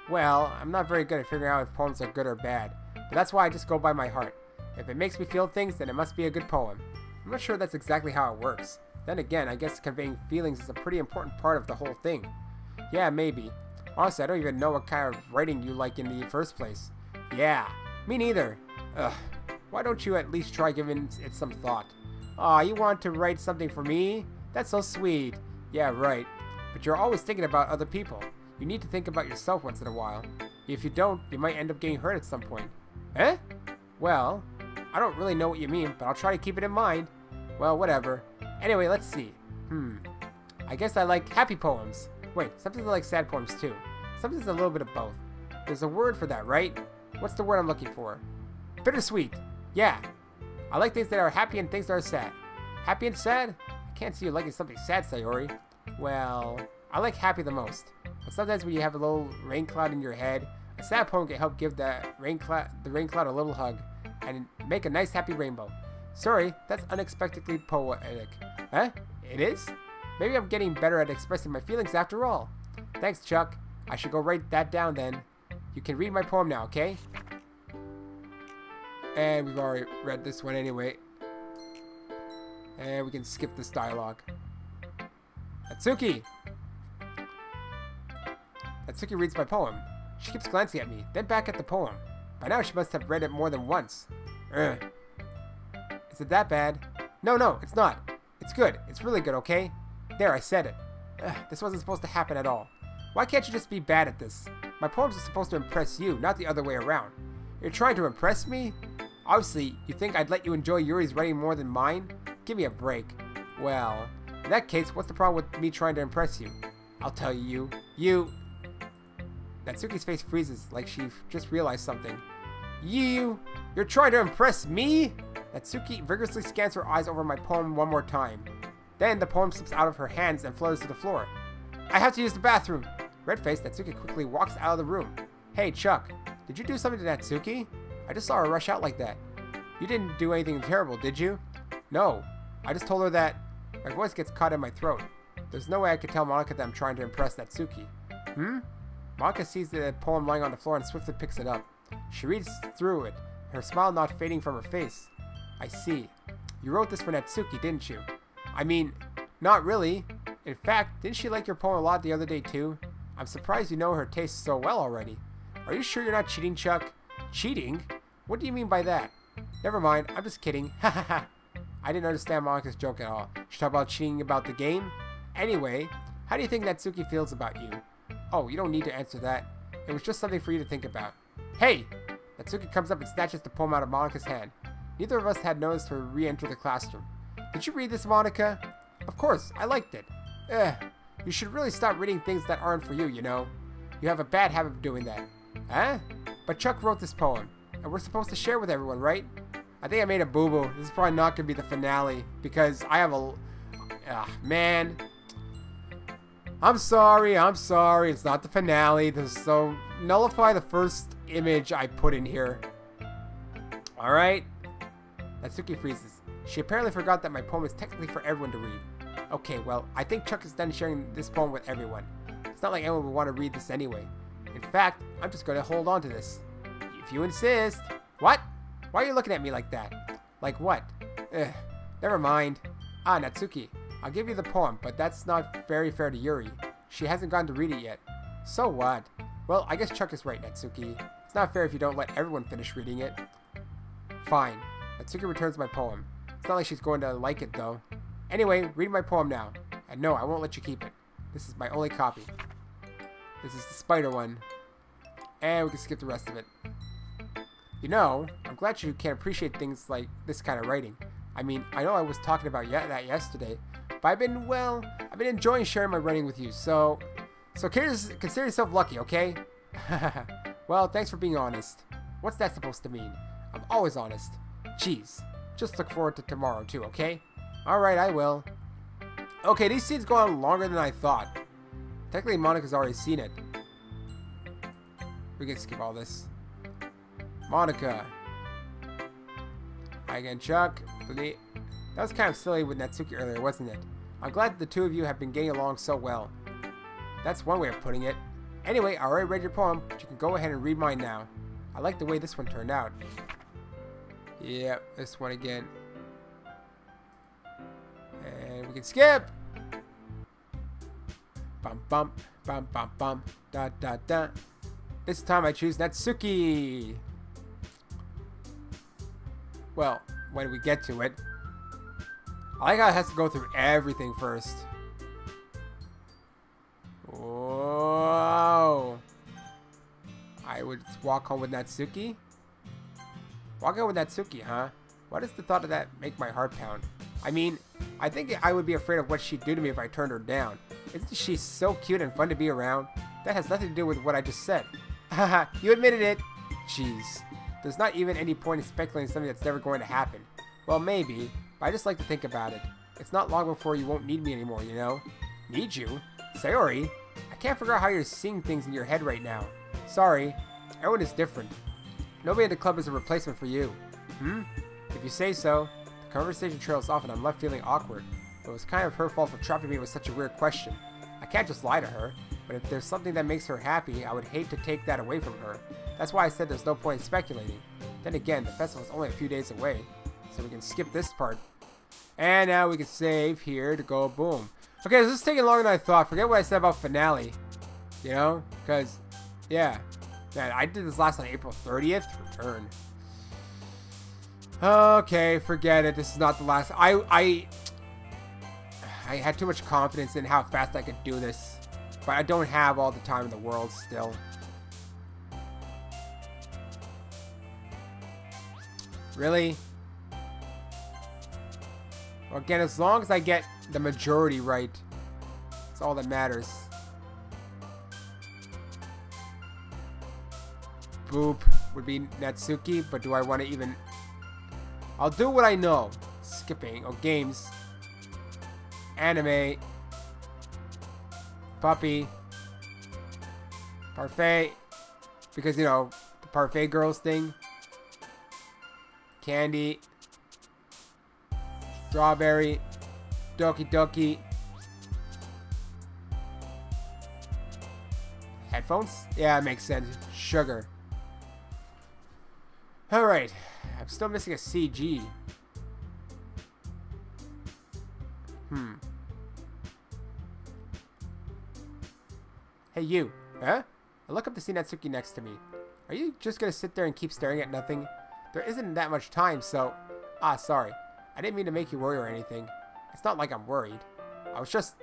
Well, I'm not very good at figuring out if poems are good or bad, but that's why I just go by my heart. If it makes me feel things, then it must be a good poem. I'm not sure that's exactly how it works. Then again, I guess conveying feelings is a pretty important part of the whole thing. Yeah, maybe. Honestly, I don't even know what kind of writing you like in the first place. Yeah, me neither. Ugh. Why don't you at least try giving it some thought? Aw, you want to write something for me? That's so sweet. Yeah, right. But you're always thinking about other people. You need to think about yourself once in a while. If you don't, you might end up getting hurt at some point. Eh? Well, I don't really know what you mean, but I'll try to keep it in mind. Well, whatever. Anyway, let's see. I guess I like happy poems. Wait, sometimes I like sad poems too. Sometimes a little bit of both. There's a word for that, right? What's the word I'm looking for? Bittersweet. Yeah. I like things that are happy and things that are sad. Happy and sad? I can't see you liking something sad, Sayori. Well, I like happy the most. But sometimes when you have a little rain cloud in your head, a sad poem can help give the rain cloud a little hug and make a nice happy rainbow. Sorry, that's unexpectedly poetic. Huh? It is? Maybe I'm getting better at expressing my feelings after all. Thanks, Chuck. I should go write that down then. You can read my poem now, okay? And we've already read this one anyway. And we can skip this dialogue. Natsuki! Natsuki reads my poem. She keeps glancing at me, then back at the poem. By now she must have read it more than once. Is it that bad? No, it's not. It's good. It's really good, okay? There, I said it. This wasn't supposed to happen at all. Why can't you just be bad at this? My poems are supposed to impress you, not the other way around. You're trying to impress me? Obviously, you think I'd let you enjoy Yuri's writing more than mine? Give me a break. Well, in that case, what's the problem with me trying to impress you? I'll tell you. Natsuki's face freezes, like she just realized something. You're trying to impress me? Natsuki vigorously scans her eyes over my poem one more time. Then the poem slips out of her hands and flutters to the floor. I have to use the bathroom. Red-faced, Natsuki quickly walks out of the room. Hey, Chuck, did you do something to Natsuki? I just saw her rush out like that. You didn't do anything terrible, did you? No, I just told her that... My voice gets caught in my throat. There's no way I could tell Monica that I'm trying to impress Natsuki. Monica sees the poem lying on the floor and swiftly picks it up. She reads through it, her smile not fading from her face. I see. You wrote this for Natsuki, didn't you? I mean, not really. In fact, didn't she like your poem a lot the other day too? I'm surprised you know her taste so well already. Are you sure you're not cheating, Chuck? Cheating? What do you mean by that? Never mind, I'm just kidding. Ha ha ha. I didn't understand Monika's joke at all. She talked about cheating about the game? Anyway, how do you think Natsuki feels about you? Oh, you don't need to answer that. It was just something for you to think about. Hey! Natsuki comes up and snatches the poem out of Monika's hand. Neither of us had noticed her re-enter the classroom. Did you read this, Monika? Of course, I liked it. You should really stop reading things that aren't for you, you know. You have a bad habit of doing that. Huh? But Chuck wrote this poem, and we're supposed to share with everyone, right? I think I made a boo-boo. This is probably not going to be the finale, because I have a... man. I'm sorry. It's not the finale. So, nullify the first image I put in here. Alright? Natsuki freezes. She apparently forgot that my poem is technically for everyone to read. Okay, well, I think Chuck is done sharing this poem with everyone. It's not like anyone would want to read this anyway. In fact, I'm just going to hold on to this. If you insist. What? Why are you looking at me like that? Like what? Never mind. Ah, Natsuki. I'll give you the poem, but that's not very fair to Yuri. She hasn't gotten to read it yet. So what? Well, I guess Chuck is right, Natsuki. It's not fair if you don't let everyone finish reading it. Fine. Natsuki returns my poem. It's not like she's going to like it, though. Anyway, read my poem now. And no, I won't let you keep it. This is my only copy. This is the spider one. And we can skip the rest of it. You know, I'm glad you can appreciate things like this kind of writing. I mean, I know I was talking about that yesterday, but I've been enjoying sharing my writing with you, so consider yourself lucky, okay? Well, thanks for being honest. What's that supposed to mean? I'm always honest. Jeez. Just look forward to tomorrow, too, okay? Alright, I will. Okay, these scenes go on longer than I thought. Technically, Monika's already seen it. We can skip all this. Monika. Hi again, Chuck. That was kind of silly with Natsuki earlier, wasn't it? I'm glad the two of you have been getting along so well. That's one way of putting it. Anyway, I already read your poem, but you can go ahead and read mine now. I like the way this one turned out. Yep, this one again. And we can skip! Bum bum, bum bum bum, da da da. This time I choose Natsuki! Well, when we get to it. I like how it has to go through everything first. Whoa! I would walk home with Natsuki? Walk home with Natsuki, huh? Why does the thought of that make my heart pound? I mean, I think I would be afraid of what she'd do to me if I turned her down. Isn't she so cute and fun to be around? That has nothing to do with what I just said. Haha, you admitted it. Jeez. There's not even any point in speculating something that's never going to happen. Well, maybe, but I just like to think about it. It's not long before you won't need me anymore, you know? Need you? Sayori? I can't figure out how you're seeing things in your head right now. Sorry. Everyone is different. Nobody at the club is a replacement for you. If you say so. The conversation trails off and I'm left feeling awkward. It was kind of her fault for trapping me with such a weird question. I can't just lie to her, but if there's something that makes her happy, I would hate to take that away from her. That's why I said there's no point in speculating. Then again, the festival's only a few days away, so we can skip this part. And now we can save here to go boom. Okay, this is taking longer than I thought. Forget what I said about finale. You know? Because, yeah. Man, I did this last on April 30th. Return. Okay, forget it. This is not the last. I had too much confidence in how fast I could do this. But I don't have all the time in the world still. Really? Well, again, as long as I get the majority right, that's all that matters. Boop would be Natsuki, but do I want to even... I'll do what I know. Skipping. Oh, games. Anime. Puppy. Parfait. Because, you know, the Parfait Girls thing. Candy. Strawberry. Doki Doki. Headphones? Yeah, it makes sense. Sugar. Alright. I'm still missing a CG. Hey, you. Huh? I look up to see Natsuki next to me. Are you just gonna sit there and keep staring at nothing? There isn't that much time, so... Ah, sorry. I didn't mean to make you worry or anything. It's not like I'm worried. I was just...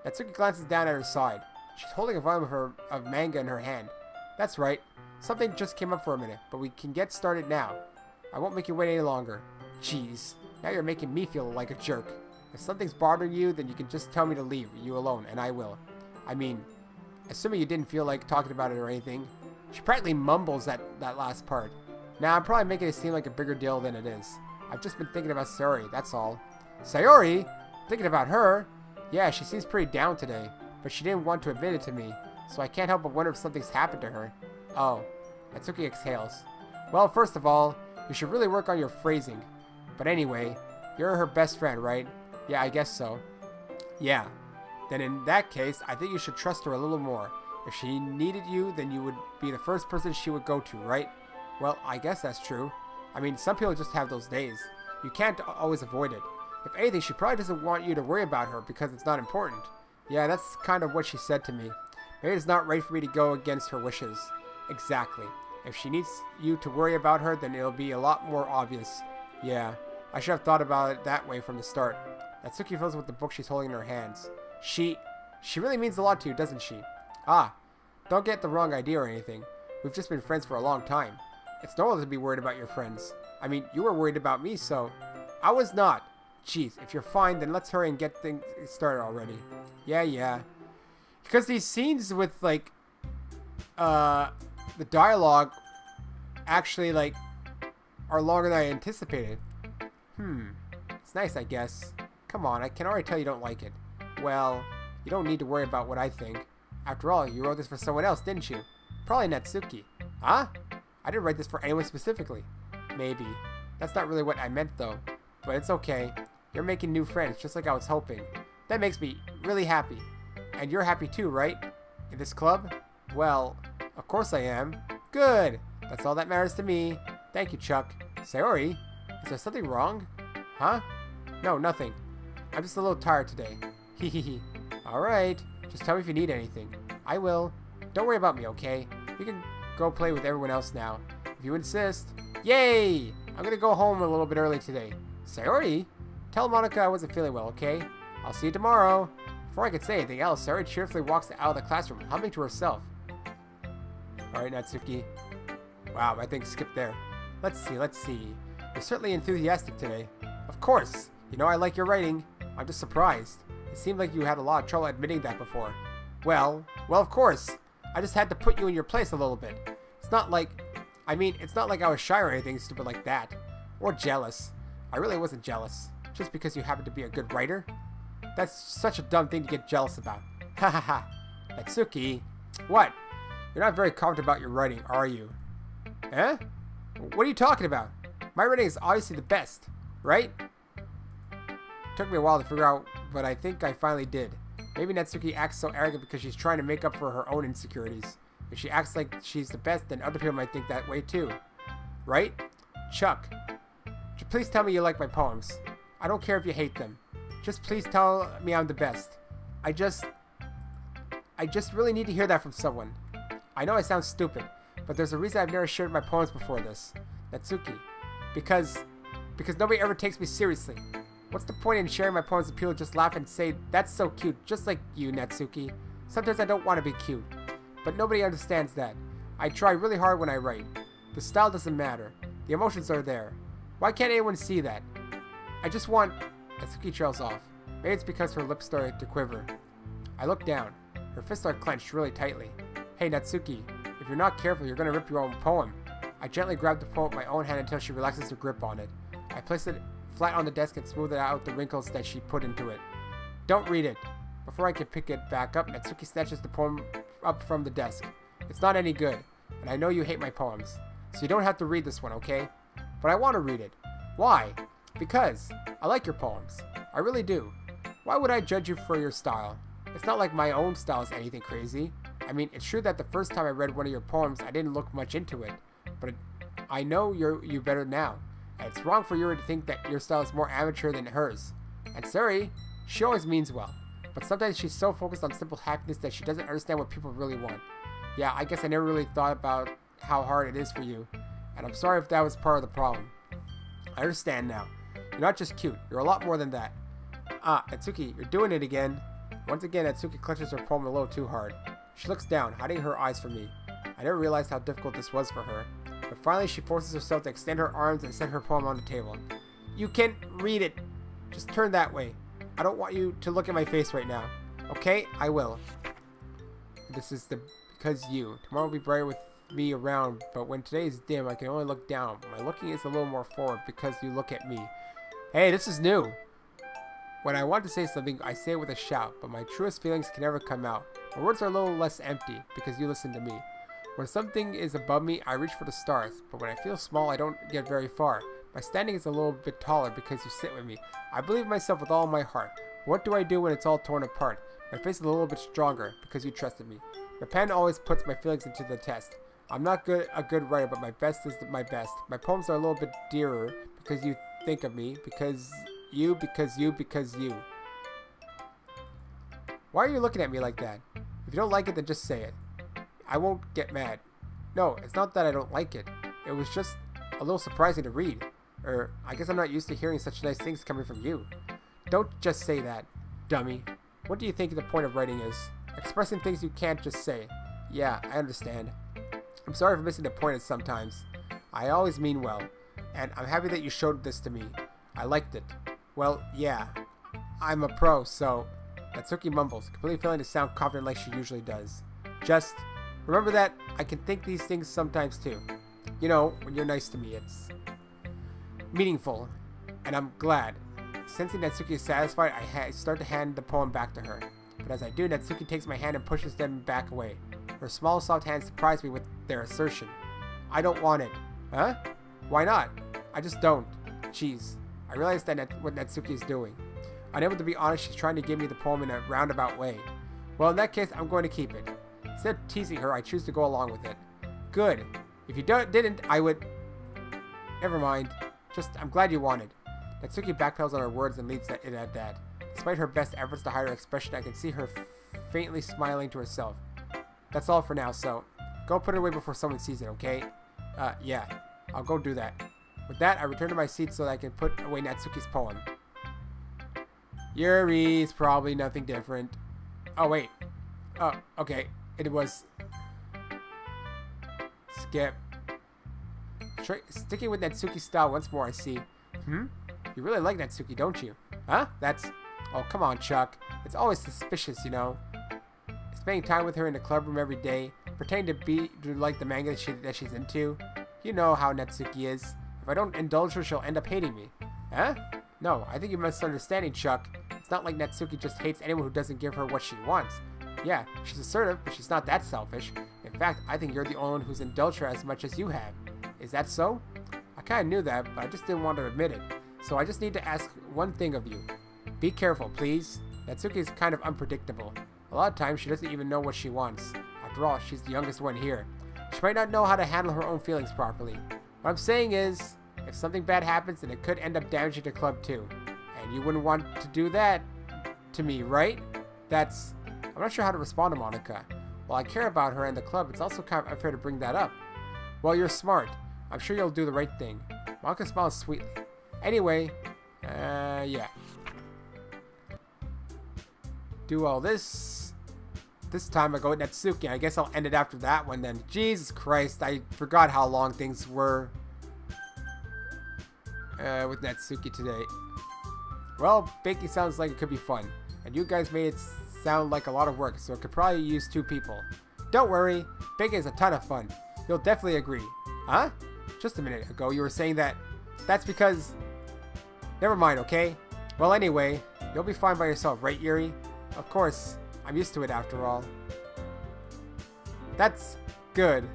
Natsuki glances down at her side. She's holding a volume of manga in her hand. That's right. Something just came up for a minute, but we can get started now. I won't make you wait any longer. Jeez, now you're making me feel like a jerk. If something's bothering you, then you can just tell me to leave you alone, and I will. I mean, assuming you didn't feel like talking about it or anything. She practically mumbles that last part. Now, I'm probably making it seem like a bigger deal than it is. I've just been thinking about Sayori, that's all. Sayori? Thinking about her? Yeah, she seems pretty down today, but she didn't want to admit it to me, so I can't help but wonder if something's happened to her. Oh, Natsuki exhales. Well, first of all, you should really work on your phrasing. But anyway, you're her best friend, right? Yeah, I guess so. Yeah. Then in that case, I think you should trust her a little more. If she needed you, then you would be the first person she would go to, right? Well, I guess that's true. I mean, some people just have those days. You can't always avoid it. If anything, she probably doesn't want you to worry about her because it's not important. Yeah, that's kind of what she said to me. Maybe it's not right for me to go against her wishes. Exactly. If she needs you to worry about her, then it'll be a lot more obvious. Yeah, I should have thought about it that way from the start. Natsuki fills with the book she's holding in her hands. She really means a lot to you, doesn't she? Ah, don't get the wrong idea or anything. We've just been friends for a long time. It's normal to be worried about your friends. I mean, you were worried about me, so... I was not. Jeez, if you're fine, then let's hurry and get things started already. Yeah. Because these scenes with, like, the dialogue actually, like, are longer than I anticipated. It's nice, I guess. Come on, I can already tell you don't like it. Well, you don't need to worry about what I think. After all, you wrote this for someone else, didn't you? Probably Natsuki. Huh? I didn't write this for anyone specifically. Maybe. That's not really what I meant, though. But it's okay. You're making new friends, just like I was hoping. That makes me really happy. And you're happy too, right? In this club? Well, of course I am. Good! That's all that matters to me. Thank you, Chuck. Sayori? Is there something wrong? Huh? No, nothing. I'm just a little tired today. Hehehe. Alright. Just tell me if you need anything. I will. Don't worry about me, okay? You can go play with everyone else now. If you insist. Yay! I'm gonna go home a little bit early today. Sayori? Tell Monica I wasn't feeling well, okay? I'll see you tomorrow. Before I could say anything else, Sayori cheerfully walks out of the classroom, humming to herself. Alright, Natsuki. Wow, I think skip there. Let's see. You're certainly enthusiastic today. Of course. You know I like your writing. I'm just surprised. It seemed like you had a lot of trouble admitting that before. Well, of course. I just had to put you in your place a little bit. It's not like I was shy or anything stupid like that. Or jealous. I really wasn't jealous. Just because you happen to be a good writer? That's such a dumb thing to get jealous about. Ha ha ha. Natsuki. What? You're not very confident about your writing, are you? Eh? What are you talking about? My writing is obviously the best, right? Took me a while to figure out, but I think I finally did. Maybe Natsuki acts so arrogant because she's trying to make up for her own insecurities. If she acts like she's the best, then other people might think that way too. Right? Chuck, please tell me you like my poems. I don't care if you hate them. Just please tell me I'm the best. I just really need to hear that from someone. I know I sound stupid, but there's a reason I've never shared my poems before this. Natsuki. Because nobody ever takes me seriously. What's the point in sharing my poems if people just laugh and say, that's so cute, just like you, Natsuki. Sometimes I don't want to be cute. But nobody understands that. I try really hard when I write. The style doesn't matter. The emotions are there. Why can't anyone see that? I just want... Natsuki trails off. Maybe it's because her lips started to quiver. I look down. Her fists are clenched really tightly. Hey, Natsuki. If you're not careful, you're going to rip your own poem. I gently grab the poem with my own hand until she relaxes her grip on it. I place it flat on the desk and smooth out the wrinkles that she put into it. Don't read it. Before I can pick it back up, Natsuki snatches the poem up from the desk. It's not any good, and I know you hate my poems, so you don't have to read this one, okay? But I want to read it. Why? Because I like your poems. I really do. Why would I judge you for your style? It's not like my own style is anything crazy. I mean, it's true that the first time I read one of your poems, I didn't look much into it, but I know you better now. And it's wrong for you to think that your style is more amateur than hers. And sorry, she always means well. But sometimes she's so focused on simple happiness that she doesn't understand what people really want. Yeah, I guess I never really thought about how hard it is for you. And I'm sorry if that was part of the problem. I understand now. You're not just cute. You're a lot more than that. Ah, Natsuki, you're doing it again. Once again, Natsuki clutches her poem a little too hard. She looks down, hiding her eyes from me. I never realized how difficult this was for her. But finally, she forces herself to extend her arms and set her poem on the table. You can read it. Just turn that way. I don't want you to look at my face right now. Okay? I will. This is because you. Tomorrow will be brighter with me around, but when today is dim, I can only look down. My looking is a little more forward because you look at me. Hey, this is new. When I want to say something, I say it with a shout, but my truest feelings can never come out. My words are a little less empty because you listen to me. When something is above me, I reach for the stars, but when I feel small, I don't get very far. My standing is a little bit taller because you sit with me. I believe in myself with all my heart. What do I do when it's all torn apart? My face is a little bit stronger because you trusted me. My pen always puts my feelings into the test. I'm not a good writer, but my best is my best. My poems are a little bit dearer because you think of me, because you. Why are you looking at me like that? If you don't like it, then just say it. I won't get mad. No, it's not that I don't like it. It was just a little surprising to read. I guess I'm not used to hearing such nice things coming from you. Don't just say that, dummy. What do you think the point of writing is? Expressing things you can't just say. Yeah, I understand. I'm sorry for missing the point sometimes. I always mean well. And I'm happy that you showed this to me. I liked it. Well, yeah. I'm a pro, so... Natsuki mumbles, completely failing to sound confident like she usually does. Just remember that I can think these things sometimes too. You know, when you're nice to me, it's meaningful. And I'm glad. Sensing Natsuki is satisfied, I start to hand the poem back to her. But as I do, Natsuki takes my hand and pushes them back away. Her small, soft hands surprise me with their assertion. I don't want it. Huh? Why not? I just don't. Jeez. I realize what Natsuki is doing. Unable to be honest, she's trying to give me the poem in a roundabout way. Well, in that case, I'm going to keep it. Instead of teasing her, I choose to go along with it. Good. If you didn't, I would... Never mind. I'm glad you wanted. Natsuki backpedals on her words and leaves it at that. Despite her best efforts to hide her expression, I can see her faintly smiling to herself. That's all for now, so go put it away before someone sees it, okay? Yeah. I'll go do that. With that, I return to my seat so that I can put away Natsuki's poem. Yuri's probably nothing different. Oh, wait. Oh, okay. It was... Skip. Sticking with Natsuki's style once more, I see. You really like Natsuki, don't you? Huh? Oh, come on, Chuck. It's always suspicious, you know. Spending time with her in the club room every day, pretending to like the manga that she's into. You know how Natsuki is. If I don't indulge her, she'll end up hating me. Huh? No, I think you're misunderstanding, Chuck. It's not like Natsuki just hates anyone who doesn't give her what she wants. Yeah, she's assertive, but she's not that selfish. In fact, I think you're the only one who's indulged her as much as you have. Is that so? I kinda knew that, but I just didn't want to admit it. So I just need to ask one thing of you. Be careful, please. Natsuki is kind of unpredictable. A lot of times, she doesn't even know what she wants. After all, she's the youngest one here. She might not know how to handle her own feelings properly. What I'm saying is, if something bad happens, then it could end up damaging the club too. And you wouldn't want to do that to me, right? I'm not sure how to respond to Monica. While I care about her and the club, it's also kind of unfair to bring that up. Well, you're smart. I'm sure you'll do the right thing. Monica smiles sweetly. Anyway, yeah. Do all this. This time I go with Natsuki. I guess I'll end it after that one then. Jesus Christ, I forgot how long things were with Natsuki today. Well, baking sounds like it could be fun. And you guys made it sound like a lot of work, so it could probably use 2 people. Don't worry, baking is a ton of fun. You'll definitely agree. Huh? Just a minute ago, you were saying that. That's because... Never mind, okay? Well, anyway, you'll be fine by yourself, right, Yuri? Of course, I'm used to it after all. That's good.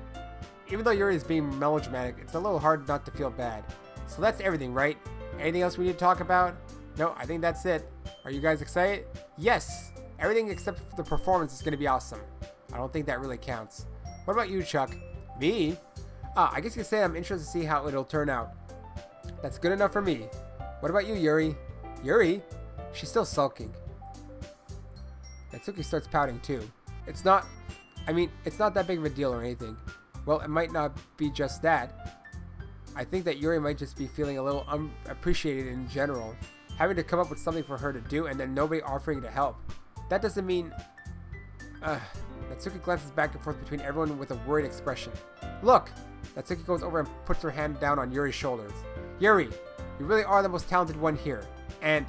Even though Yuri is being melodramatic, it's a little hard not to feel bad. So that's everything, right? Anything else we need to talk about? No, I think that's it. Are you guys excited? Yes! Everything except for the performance is going to be awesome. I don't think that really counts. What about you, Chuck? Me? I guess you could say I'm interested to see how it'll turn out. That's good enough for me. What about you, Yuri? Yuri? She's still sulking. Natsuki starts pouting too. It's not that big of a deal or anything. Well, it might not be just that. I think that Yuri might just be feeling a little unappreciated in general, having to come up with something for her to do and then nobody offering to help. That doesn't mean... Natsuki glances back and forth between everyone with a worried expression. Look! Natsuki goes over and puts her hand down on Yuri's shoulders. Yuri, you really are the most talented one here. And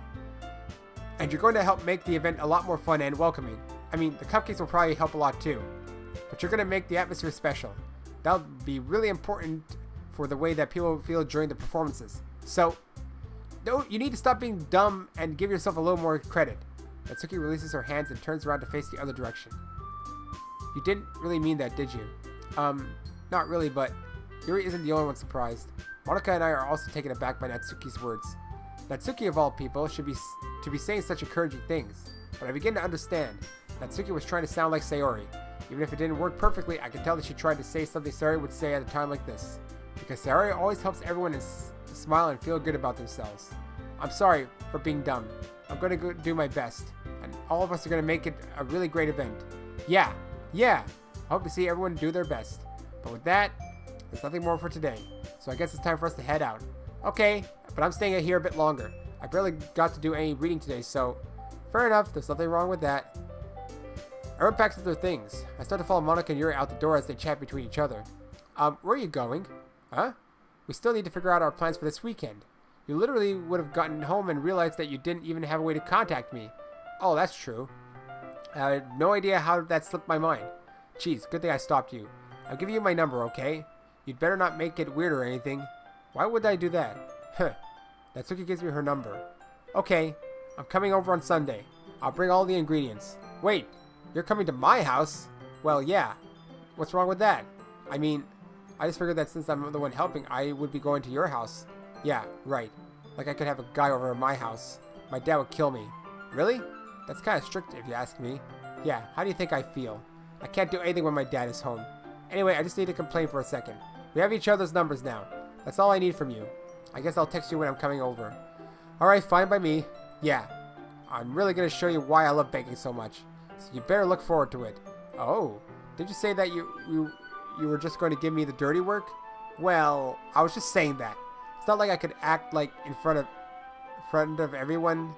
you're going to help make the event a lot more fun and welcoming. I mean, the cupcakes will probably help a lot too. But you're going to make the atmosphere special. That'll be really important for the way that people feel during the performances. So, you need to stop being dumb and give yourself a little more credit. Natsuki releases her hands and turns around to face the other direction. You didn't really mean that, did you? Not really, but Yuri isn't the only one surprised. Monica and I are also taken aback by Natsuki's words. Natsuki, of all people, should be saying such encouraging things. But I begin to understand. Natsuki was trying to sound like Sayori. Even if it didn't work perfectly, I could tell that she tried to say something Sayori would say at a time like this. Because Sayori always helps everyone to smile and feel good about themselves. I'm sorry for being dumb. I'm going to go do my best. And all of us are going to make it a really great event. Yeah. I hope to see everyone do their best. But with that, there's nothing more for today. So I guess it's time for us to head out. Okay, but I'm staying here a bit longer. I barely got to do any reading today, so fair enough, there's nothing wrong with that. Everyone packs up their things. I start to follow Monica and Yuri out the door as they chat between each other. Where are you going? Huh? We still need to figure out our plans for this weekend. You literally would have gotten home and realized that you didn't even have a way to contact me. Oh, that's true. I had no idea how that slipped my mind. Jeez, good thing I stopped you. I'll give you my number, okay? You'd better not make it weird or anything. Why would I do that? Huh. Natsuki gives me her number. Okay, I'm coming over on Sunday. I'll bring all the ingredients. Wait, you're coming to my house? Well, yeah. What's wrong with that? I mean, I just figured that since I'm the one helping, I would be going to your house. Yeah, right. Like I could have a guy over at my house. My dad would kill me. Really? That's kind of strict if you ask me. Yeah, how do you think I feel? I can't do anything when my dad is home. Anyway, I just need to complain for a second. We have each other's numbers now. That's all I need from you. I guess I'll text you when I'm coming over. Alright, fine by me. Yeah. I'm really going to show you why I love baking so much. So you better look forward to it. Oh, did you say that you were just going to give me the dirty work? Well, I was just saying that. It's not like I could act like in front of everyone.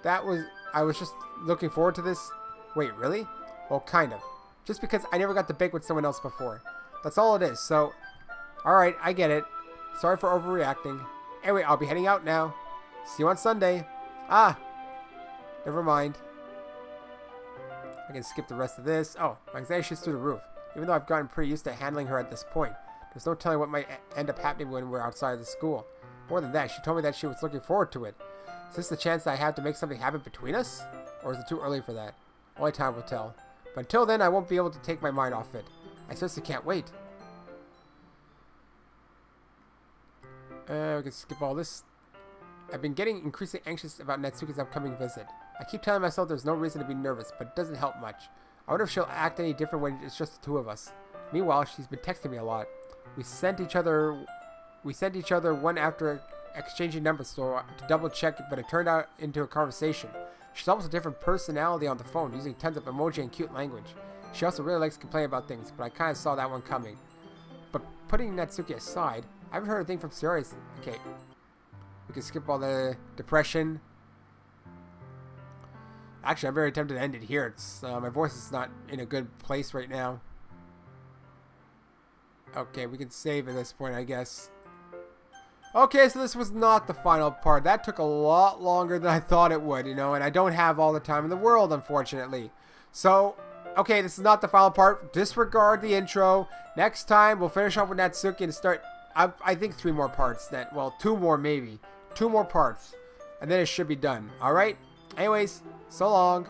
I was just looking forward to this. Wait, really? Well, kind of. Just because I never got to bake with someone else before. That's all it is, so... Alright, I get it. Sorry for overreacting. Anyway, I'll be heading out now. See you on Sunday. Ah! Never mind. I can skip the rest of this. Oh, my anxiety shoots through the roof. Even though I've gotten pretty used to handling her at this point. There's no telling what might end up happening when we're outside of the school. More than that, she told me that she was looking forward to it. Is this the chance that I have to make something happen between us? Or is it too early for that? Only time will tell. But until then, I won't be able to take my mind off it. I seriously can't wait. We can skip all this. I've been getting increasingly anxious about Natsuki's upcoming visit. I keep telling myself there's no reason to be nervous, but it doesn't help much. I wonder if she'll act any different when it's just the two of us. Meanwhile, she's been texting me a lot. We sent each other one after exchanging numbers to double check, but it turned out into a conversation. She's almost a different personality on the phone, using tons of emoji and cute language. She also really likes to complain about things, but I kind of saw that one coming. But putting Natsuki aside, I haven't heard a thing from Sayori. Okay, we can skip all the depression. Actually, I'm very tempted to end it here. It's my voice is not in a good place right now. Okay, we can save at this point, I guess. Okay, so this was not the final part. That took a lot longer than I thought it would, you know, and I don't have all the time in the world, unfortunately. So, okay, this is not the final part. Disregard the intro. Next time, we'll finish off with Natsuki and start, I think 3 more parts. Well, 2 more maybe. 2 more parts. And then it should be done. Alright? Anyways, so long.